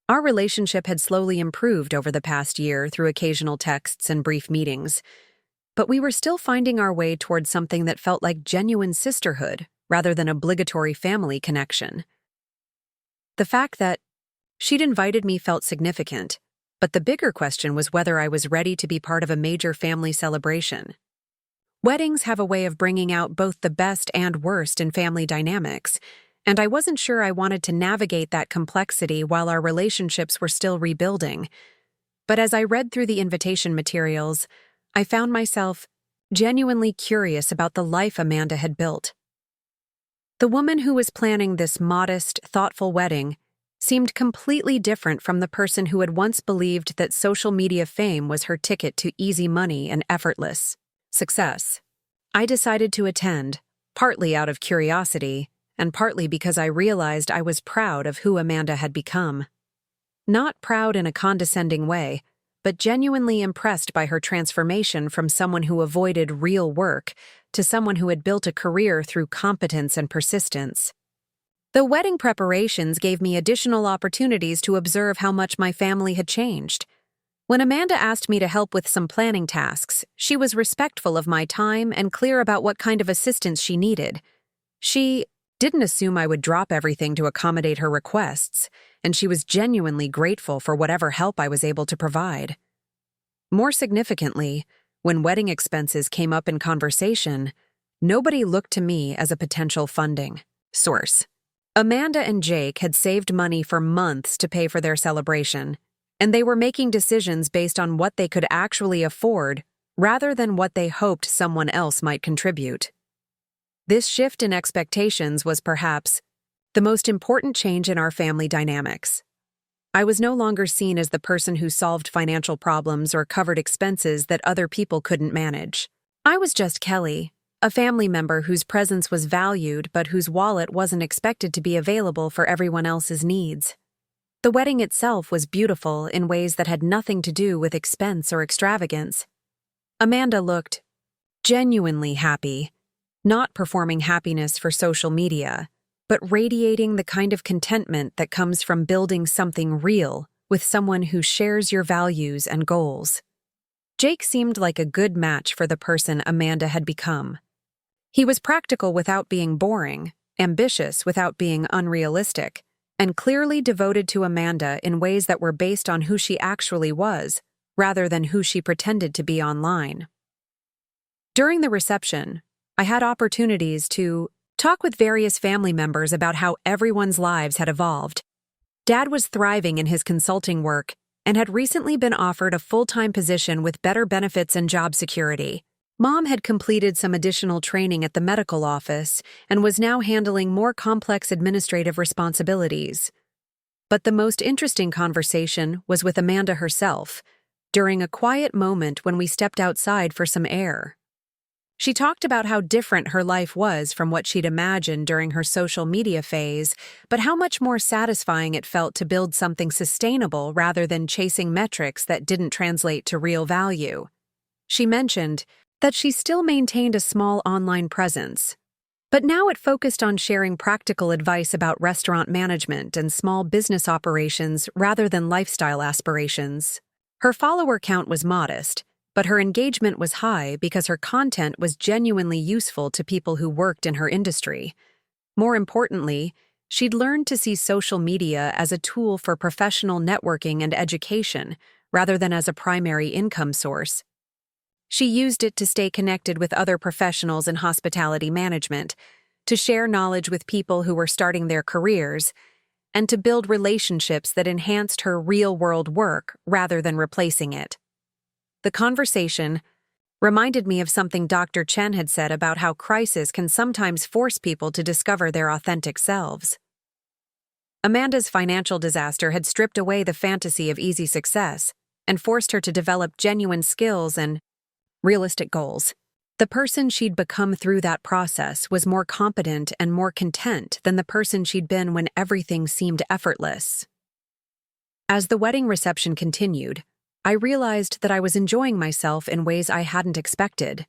Our relationship had slowly improved over the past year through occasional texts and brief meetings, but we were still finding our way towards something that felt like genuine sisterhood rather than obligatory family connection. The fact that she'd invited me felt significant, but the bigger question was whether I was ready to be part of a major family celebration. Weddings have a way of bringing out both the best and worst in family dynamics, and I wasn't sure I wanted to navigate that complexity while our relationships were still rebuilding. But as I read through the invitation materials, I found myself genuinely curious about the life Amanda had built. The woman who was planning this modest, thoughtful wedding seemed completely different from the person who had once believed that social media fame was her ticket to easy money and effortless success. I decided to attend, partly out of curiosity, and partly because I realized I was proud of who Amanda had become. Not proud in a condescending way, but genuinely impressed by her transformation from someone who avoided real work to someone who had built a career through competence and persistence. The wedding preparations gave me additional opportunities to observe how much my family had changed. When Amanda asked me to help with some planning tasks, she was respectful of my time and clear about what kind of assistance she needed. She didn't assume I would drop everything to accommodate her requests, and she was genuinely grateful for whatever help I was able to provide. More significantly, when wedding expenses came up in conversation, nobody looked to me as a potential funding source. Amanda and Jake had saved money for months to pay for their celebration, and they were making decisions based on what they could actually afford rather than what they hoped someone else might contribute. This shift in expectations was perhaps the most important change in our family dynamics. I was no longer seen as the person who solved financial problems or covered expenses that other people couldn't manage. I was just Kelly, a family member whose presence was valued but whose wallet wasn't expected to be available for everyone else's needs. The wedding itself was beautiful in ways that had nothing to do with expense or extravagance. Amanda looked genuinely happy, not performing happiness for social media, but radiating the kind of contentment that comes from building something real with someone who shares your values and goals. Jake seemed like a good match for the person Amanda had become. He was practical without being boring, ambitious without being unrealistic, and clearly devoted to Amanda in ways that were based on who she actually was, rather than who she pretended to be online. During the reception, I had opportunities to talk with various family members about how everyone's lives had evolved. Dad was thriving in his consulting work and had recently been offered a full-time position with better benefits and job security. Mom had completed some additional training at the medical office and was now handling more complex administrative responsibilities. But the most interesting conversation was with Amanda herself, during a quiet moment when we stepped outside for some air. She talked about how different her life was from what she'd imagined during her social media phase, but how much more satisfying it felt to build something sustainable rather than chasing metrics that didn't translate to real value. She mentioned that she still maintained a small online presence, but now it focused on sharing practical advice about restaurant management and small business operations rather than lifestyle aspirations. Her follower count was modest, but her engagement was high because her content was genuinely useful to people who worked in her industry. More importantly, she'd learned to see social media as a tool for professional networking and education rather than as a primary income source. She used it to stay connected with other professionals in hospitality management, to share knowledge with people who were starting their careers, and to build relationships that enhanced her real-world work rather than replacing it. The conversation reminded me of something Dr. Chen had said about how crisis can sometimes force people to discover their authentic selves. Amanda's financial disaster had stripped away the fantasy of easy success and forced her to develop genuine skills and realistic goals. The person she'd become through that process was more competent and more content than the person she'd been when everything seemed effortless. As the wedding reception continued, I realized that I was enjoying myself in ways I hadn't expected.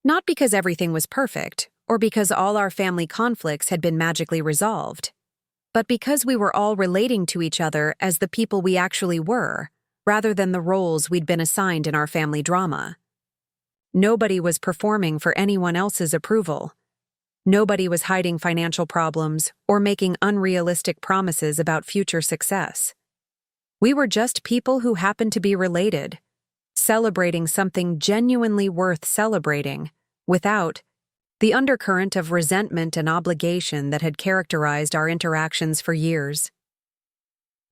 Not because everything was perfect, or because all our family conflicts had been magically resolved, but because we were all relating to each other as the people we actually were, rather than the roles we'd been assigned in our family drama. Nobody was performing for anyone else's approval. Nobody was hiding financial problems or making unrealistic promises about future success. We were just people who happened to be related, celebrating something genuinely worth celebrating, without the undercurrent of resentment and obligation that had characterized our interactions for years.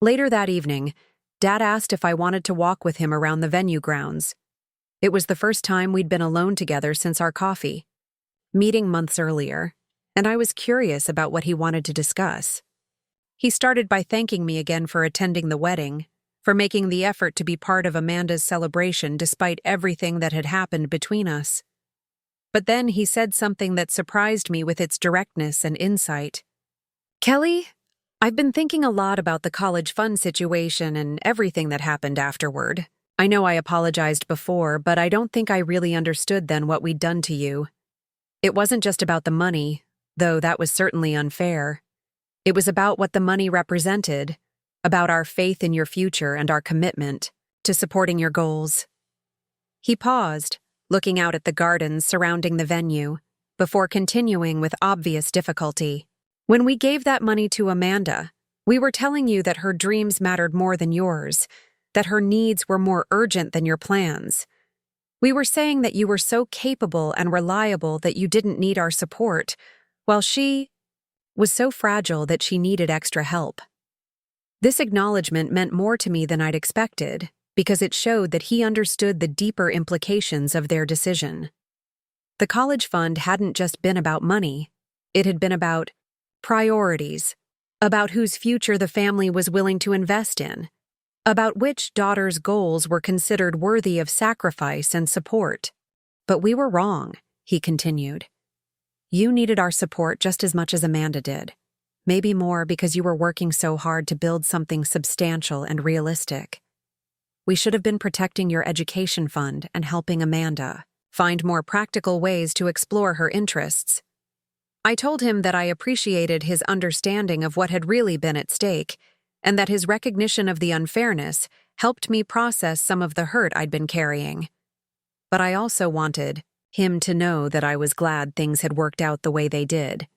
Later that evening, Dad asked if I wanted to walk with him around the venue grounds. It was the first time we'd been alone together since our coffee meeting months earlier, and I was curious about what he wanted to discuss. He started by thanking me again for attending the wedding, for making the effort to be part of Amanda's celebration despite everything that had happened between us. But then he said something that surprised me with its directness and insight. "Kelly, I've been thinking a lot about the college fund situation and everything that happened afterward. I know I apologized before, but I don't think I really understood then what we'd done to you. It wasn't just about the money, though that was certainly unfair. It was about what the money represented, about our faith in your future and our commitment to supporting your goals." He paused, looking out at the gardens surrounding the venue, before continuing with obvious difficulty. "When we gave that money to Amanda, we were telling you that her dreams mattered more than yours, that her needs were more urgent than your plans. We were saying that you were so capable and reliable that you didn't need our support, while she was so fragile that she needed extra help." This acknowledgement meant more to me than I'd expected, because it showed that he understood the deeper implications of their decision. The college fund hadn't just been about money. It had been about priorities, about whose future the family was willing to invest in, about which daughter's goals were considered worthy of sacrifice and support. "But we were wrong," he continued. "You needed our support just as much as Amanda did. Maybe more because you were working so hard to build something substantial and realistic. We should have been protecting your education fund and helping Amanda find more practical ways to explore her interests." I told him that I appreciated his understanding of what had really been at stake, and that his recognition of the unfairness helped me process some of the hurt I'd been carrying. But I also wanted him to know that I was glad things had worked out the way they did,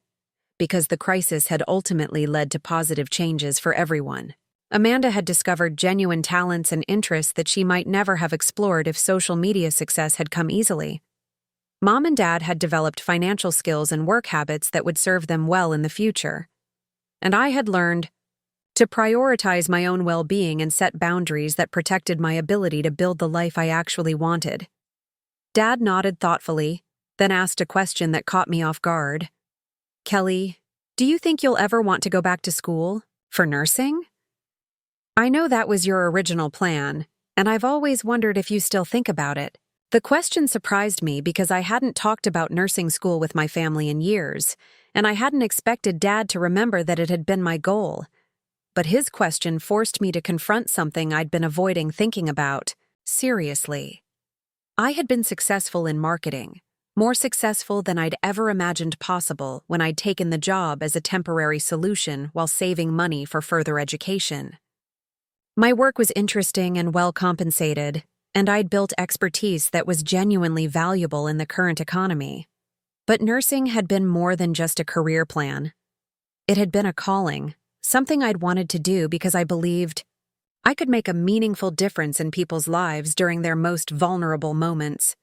because the crisis had ultimately led to positive changes for everyone. Amanda had discovered genuine talents and interests that she might never have explored if social media success had come easily. Mom and Dad had developed financial skills and work habits that would serve them well in the future. And I had learned to prioritize my own well-being and set boundaries that protected my ability to build the life I actually wanted. Dad nodded thoughtfully, then asked a question that caught me off guard. "Kelly, do you think you'll ever want to go back to school? For nursing? I know that was your original plan, and I've always wondered if you still think about it." The question surprised me because I hadn't talked about nursing school with my family in years, and I hadn't expected Dad to remember that it had been my goal. But his question forced me to confront something I'd been avoiding thinking about, seriously. I had been successful in marketing, more successful than I'd ever imagined possible when I'd taken the job as a temporary solution while saving money for further education. My work was interesting and well compensated, and I'd built expertise that was genuinely valuable in the current economy. But nursing had been more than just a career plan. It had been a calling, something I'd wanted to do because I believed I could make a meaningful difference in people's lives during their most vulnerable moments.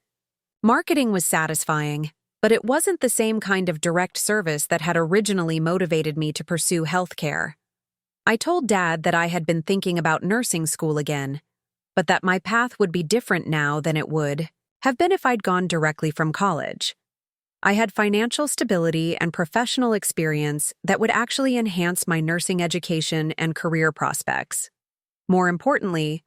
Marketing was satisfying, but it wasn't the same kind of direct service that had originally motivated me to pursue healthcare. I told Dad that I had been thinking about nursing school again, but that my path would be different now than it would have been if I'd gone directly from college. I had financial stability and professional experience that would actually enhance my nursing education and career prospects. More importantly,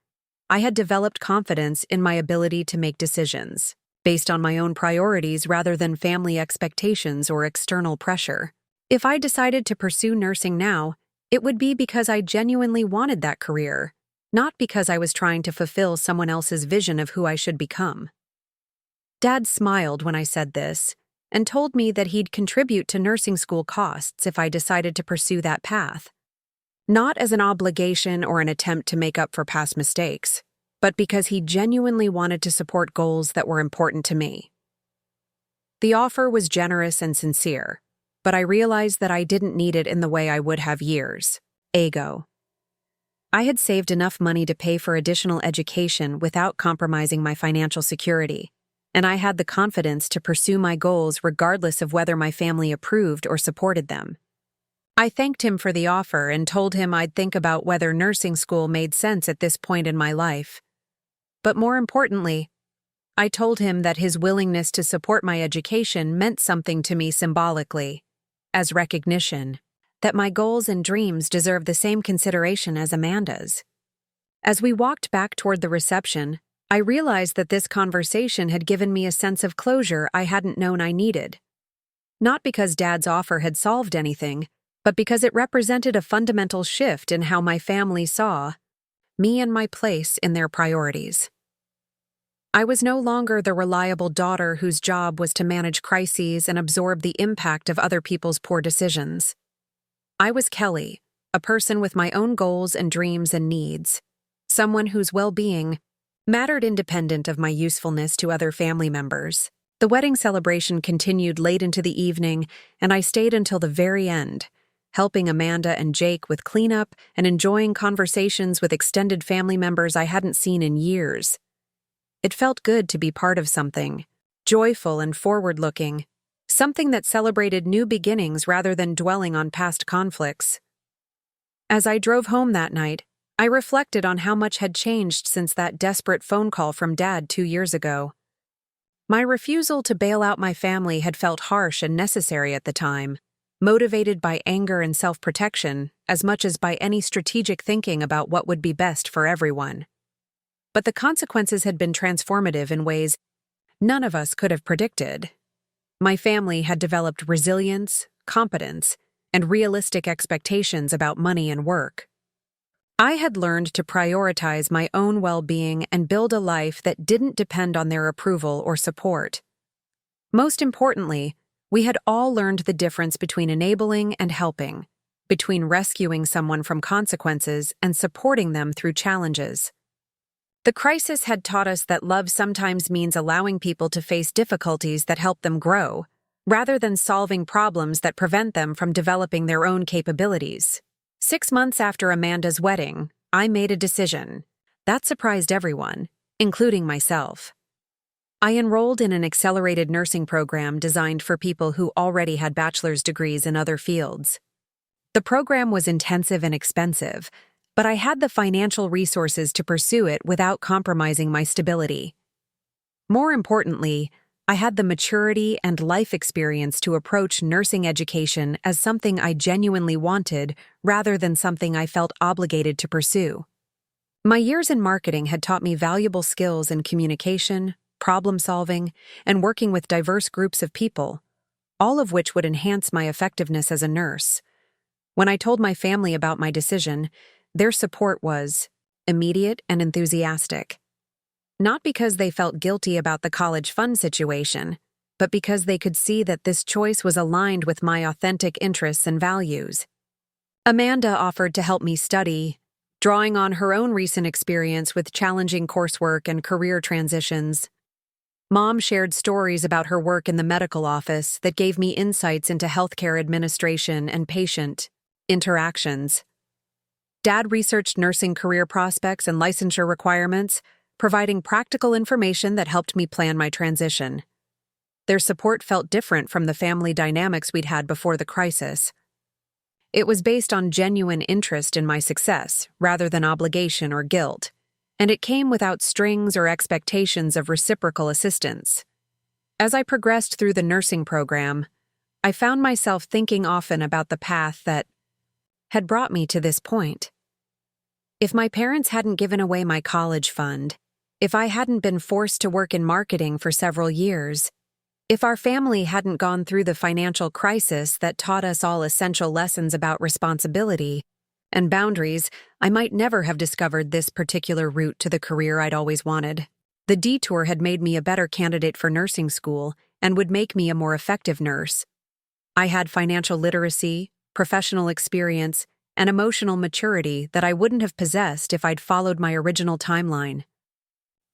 I had developed confidence in my ability to make decisions based on my own priorities rather than family expectations or external pressure. If I decided to pursue nursing now, it would be because I genuinely wanted that career, not because I was trying to fulfill someone else's vision of who I should become. Dad smiled when I said this, and told me that he'd contribute to nursing school costs if I decided to pursue that path. Not as an obligation or an attempt to make up for past mistakes, but because he genuinely wanted to support goals that were important to me. The offer was generous and sincere, but I realized that I didn't need it in the way I would have years ago. I had saved enough money to pay for additional education without compromising my financial security, and I had the confidence to pursue my goals regardless of whether my family approved or supported them. I thanked him for the offer and told him I'd think about whether nursing school made sense at this point in my life. But more importantly, I told him that his willingness to support my education meant something to me symbolically, as recognition that my goals and dreams deserve the same consideration as Amanda's. As we walked back toward the reception, I realized that this conversation had given me a sense of closure I hadn't known I needed. Not because Dad's offer had solved anything, but because it represented a fundamental shift in how my family saw me and my place in their priorities. I was no longer the reliable daughter whose job was to manage crises and absorb the impact of other people's poor decisions. I was Kelly, a person with my own goals and dreams and needs, someone whose well-being mattered independent of my usefulness to other family members. The wedding celebration continued late into the evening, and I stayed until the very end, helping Amanda and Jake with cleanup and enjoying conversations with extended family members I hadn't seen in years. It felt good to be part of something, joyful and forward-looking, something that celebrated new beginnings rather than dwelling on past conflicts. As I drove home that night, I reflected on how much had changed since that desperate phone call from Dad 2 years ago. My refusal to bail out my family had felt harsh and necessary at the time, motivated by anger and self-protection as much as by any strategic thinking about what would be best for everyone. But the consequences had been transformative in ways none of us could have predicted. My family had developed resilience, competence, and realistic expectations about money and work. I had learned to prioritize my own well-being and build a life that didn't depend on their approval or support. Most importantly, we had all learned the difference between enabling and helping, between rescuing someone from consequences and supporting them through challenges. The crisis had taught us that love sometimes means allowing people to face difficulties that help them grow, rather than solving problems that prevent them from developing their own capabilities. 6 months after Amanda's wedding, I made a decision. That surprised everyone, including myself. I enrolled in an accelerated nursing program designed for people who already had bachelor's degrees in other fields. The program was intensive and expensive, but I had the financial resources to pursue it without compromising my stability. More importantly, I had the maturity and life experience to approach nursing education as something I genuinely wanted rather than something I felt obligated to pursue. My years in marketing had taught me valuable skills in communication, problem-solving, and working with diverse groups of people, all of which would enhance my effectiveness as a nurse. When I told my family about my decision, their support was immediate and enthusiastic. Not because they felt guilty about the college fund situation, but because they could see that this choice was aligned with my authentic interests and values. Amanda offered to help me study, drawing on her own recent experience with challenging coursework and career transitions. Mom shared stories about her work in the medical office that gave me insights into healthcare administration and patient interactions. Dad researched nursing career prospects and licensure requirements, providing practical information that helped me plan my transition. Their support felt different from the family dynamics we'd had before the crisis. It was based on genuine interest in my success, rather than obligation or guilt, and it came without strings or expectations of reciprocal assistance. As I progressed through the nursing program, I found myself thinking often about the path that had brought me to this point. If my parents hadn't given away my college fund, if I hadn't been forced to work in marketing for several years, if our family hadn't gone through the financial crisis that taught us all essential lessons about responsibility and boundaries, I might never have discovered this particular route to the career I'd always wanted. The detour had made me a better candidate for nursing school and would make me a more effective nurse. I had financial literacy, professional experience, and emotional maturity that I wouldn't have possessed if I'd followed my original timeline.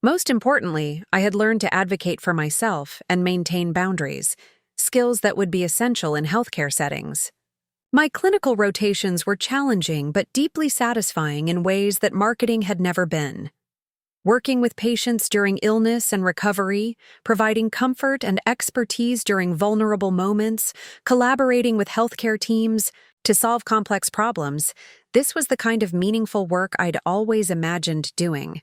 Most importantly, I had learned to advocate for myself and maintain boundaries, skills that would be essential in healthcare settings. My clinical rotations were challenging but deeply satisfying in ways that marketing had never been. Working with patients during illness and recovery, providing comfort and expertise during vulnerable moments, collaborating with healthcare teams to solve complex problems, this was the kind of meaningful work I'd always imagined doing.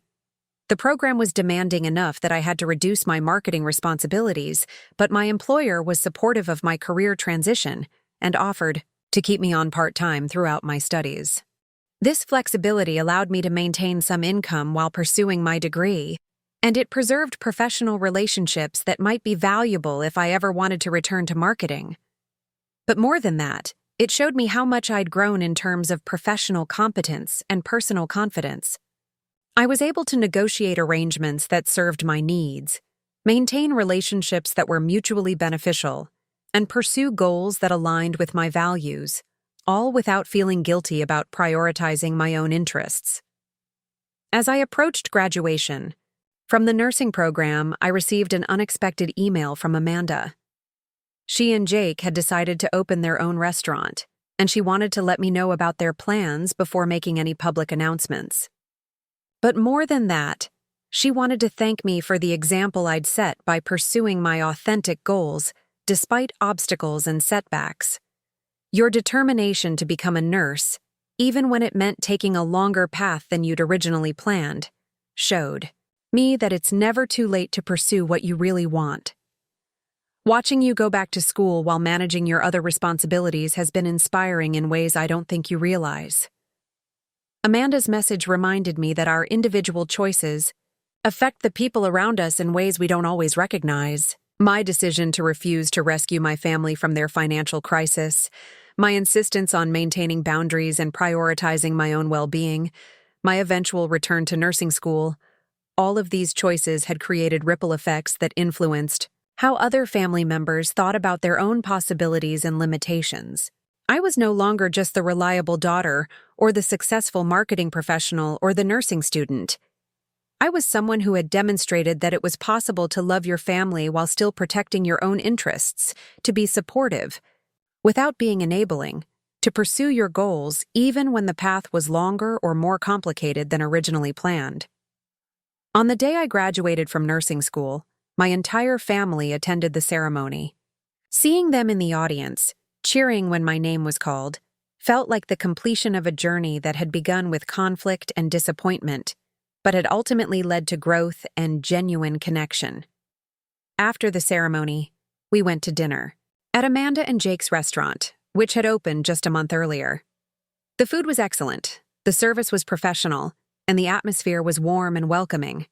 The program was demanding enough that I had to reduce my marketing responsibilities, but my employer was supportive of my career transition and offered to keep me on part-time throughout my studies. This flexibility allowed me to maintain some income while pursuing my degree, and it preserved professional relationships that might be valuable if I ever wanted to return to marketing. But more than that, it showed me how much I'd grown in terms of professional competence and personal confidence. I was able to negotiate arrangements that served my needs, maintain relationships that were mutually beneficial, and pursue goals that aligned with my values, all without feeling guilty about prioritizing my own interests. As I approached graduation, from the nursing program, I received an unexpected email from Amanda. She and Jake had decided to open their own restaurant, and she wanted to let me know about their plans before making any public announcements. But more than that, she wanted to thank me for the example I'd set by pursuing my authentic goals despite obstacles and setbacks. Your determination to become a nurse, even when it meant taking a longer path than you'd originally planned, showed me that it's never too late to pursue what you really want. Watching you go back to school while managing your other responsibilities has been inspiring in ways I don't think you realize. Amanda's message reminded me that our individual choices affect the people around us in ways we don't always recognize. My decision to refuse to rescue my family from their financial crisis, my insistence on maintaining boundaries and prioritizing my own well-being, my eventual return to nursing school, all of these choices had created ripple effects that influenced how other family members thought about their own possibilities and limitations. I was no longer just the reliable daughter or the successful marketing professional or the nursing student. I was someone who had demonstrated that it was possible to love your family while still protecting your own interests, to be supportive, without being enabling, to pursue your goals even when the path was longer or more complicated than originally planned. On the day I graduated from nursing school, my entire family attended the ceremony. Seeing them in the audience, cheering when my name was called, felt like the completion of a journey that had begun with conflict and disappointment, but had ultimately led to growth and genuine connection. After the ceremony, we went to dinner at Amanda and Jake's restaurant, which had opened just a month earlier. The food was excellent, the service was professional, and the atmosphere was warm and welcoming.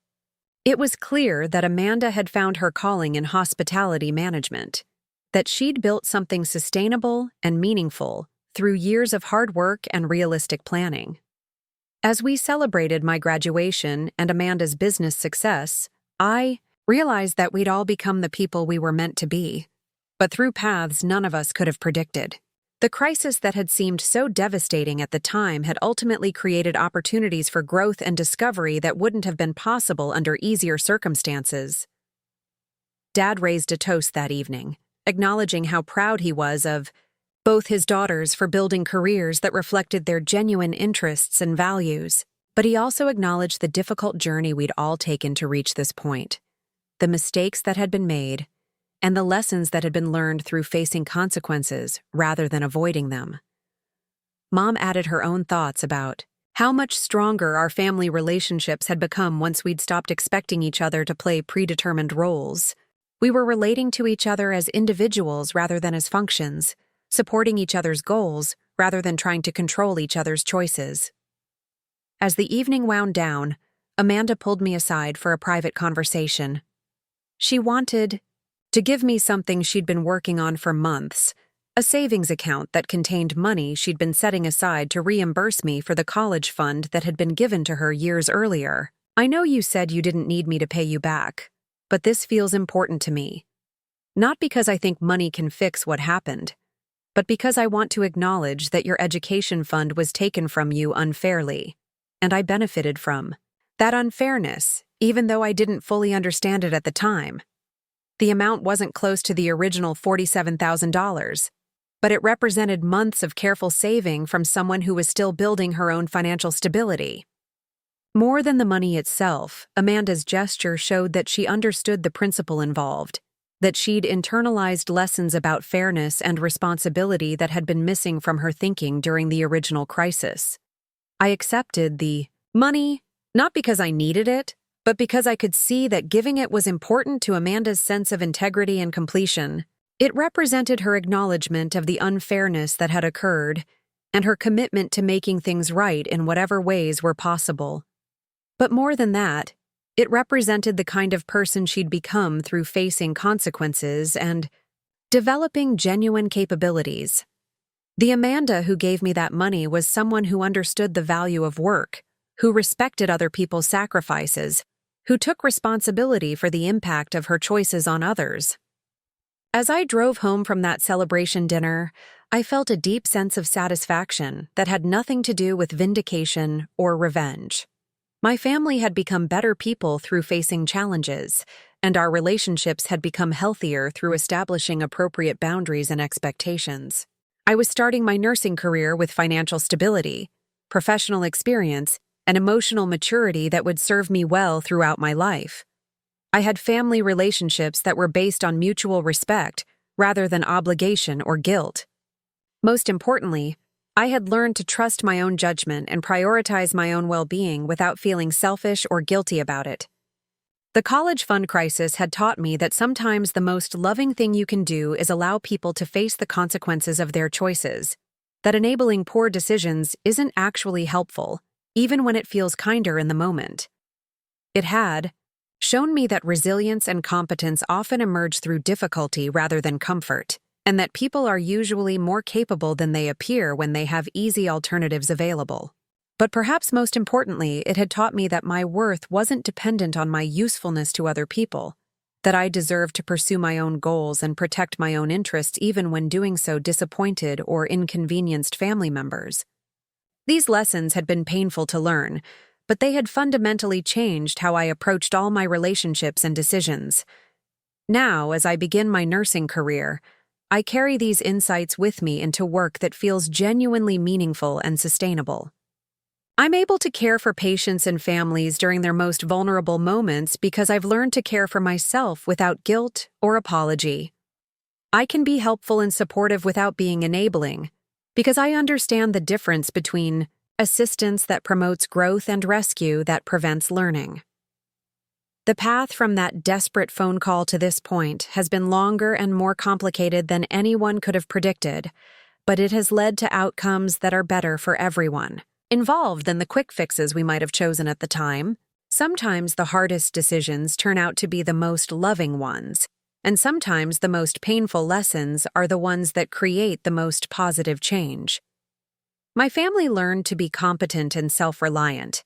It was clear that Amanda had found her calling in hospitality management, that she'd built something sustainable and meaningful through years of hard work and realistic planning. As we celebrated my graduation and Amanda's business success, I realized that we'd all become the people we were meant to be, but through paths none of us could have predicted. The crisis that had seemed so devastating at the time had ultimately created opportunities for growth and discovery that wouldn't have been possible under easier circumstances. Dad raised a toast that evening, acknowledging how proud he was of both his daughters for building careers that reflected their genuine interests and values, but he also acknowledged the difficult journey we'd all taken to reach this point, the mistakes that had been made, and the lessons that had been learned through facing consequences rather than avoiding them. Mom added her own thoughts about how much stronger our family relationships had become once we'd stopped expecting each other to play predetermined roles. We were relating to each other as individuals rather than as functions, supporting each other's goals rather than trying to control each other's choices. As the evening wound down, Amanda pulled me aside for a private conversation. She wanted to give me something she'd been working on for months, a savings account that contained money she'd been setting aside to reimburse me for the college fund that had been given to her years earlier. I know you said you didn't need me to pay you back, but this feels important to me. Not because I think money can fix what happened, but because I want to acknowledge that your education fund was taken from you unfairly, and I benefited from that unfairness, even though I didn't fully understand it at the time. The amount wasn't close to the original $47,000, but it represented months of careful saving from someone who was still building her own financial stability. More than the money itself, Amanda's gesture showed that she understood the principle involved, that she'd internalized lessons about fairness and responsibility that had been missing from her thinking during the original crisis. I accepted the money, not because I needed it, but because I could see that giving it was important to Amanda's sense of integrity and completion. It represented her acknowledgement of the unfairness that had occurred and her commitment to making things right in whatever ways were possible. But more than that, it represented the kind of person she'd become through facing consequences and developing genuine capabilities. The Amanda who gave me that money was someone who understood the value of work, who respected other people's sacrifices, who took responsibility for the impact of her choices on others. As I drove home from that celebration dinner, I felt a deep sense of satisfaction that had nothing to do with vindication or revenge. My family had become better people through facing challenges, and our relationships had become healthier through establishing appropriate boundaries and expectations. I was starting my nursing career with financial stability, professional experience, and emotional maturity that would serve me well throughout my life. I had family relationships that were based on mutual respect rather than obligation or guilt. Most importantly, I had learned to trust my own judgment and prioritize my own well-being without feeling selfish or guilty about it. The college fund crisis had taught me that sometimes the most loving thing you can do is allow people to face the consequences of their choices, that enabling poor decisions isn't actually helpful, even when it feels kinder in the moment. It had shown me that resilience and competence often emerge through difficulty rather than comfort, and that people are usually more capable than they appear when they have easy alternatives available. But perhaps most importantly, it had taught me that my worth wasn't dependent on my usefulness to other people, that I deserved to pursue my own goals and protect my own interests even when doing so disappointed or inconvenienced family members. These lessons had been painful to learn, but they had fundamentally changed how I approached all my relationships and decisions. Now, as I begin my nursing career, I carry these insights with me into work that feels genuinely meaningful and sustainable. I'm able to care for patients and families during their most vulnerable moments because I've learned to care for myself without guilt or apology. I can be helpful and supportive without being enabling because I understand the difference between assistance that promotes growth and rescue that prevents learning. The path from that desperate phone call to this point has been longer and more complicated than anyone could have predicted, but it has led to outcomes that are better for everyone involved than the quick fixes we might have chosen at the time. Sometimes the hardest decisions turn out to be the most loving ones, and sometimes the most painful lessons are the ones that create the most positive change. My family learned to be competent and self-reliant.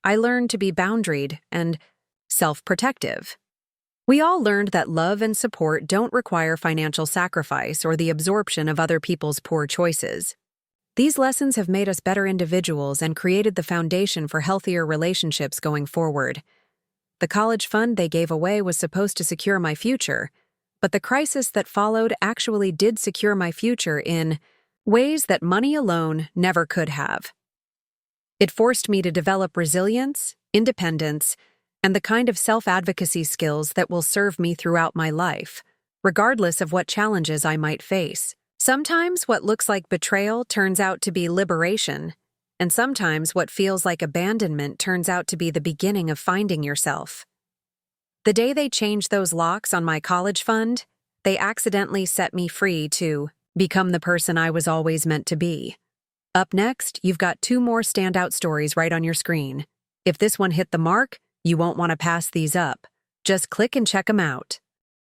I learned to be boundaried and self-protective. We all learned that love and support don't require financial sacrifice or the absorption of other people's poor choices. These lessons have made us better individuals and created the foundation for healthier relationships going forward. The college fund they gave away was supposed to secure my future, but the crisis that followed actually did secure my future in ways that money alone never could have. It forced me to develop resilience, independence, and the kind of self-advocacy skills that will serve me throughout my life, regardless of what challenges I might face. Sometimes what looks like betrayal turns out to be liberation, and sometimes what feels like abandonment turns out to be the beginning of finding yourself. The day they changed those locks on my college fund, they accidentally set me free to become the person I was always meant to be. Up next, you've got 2 more standout stories right on your screen. If this one hit the mark, you won't want to pass these up. Just click and check them out.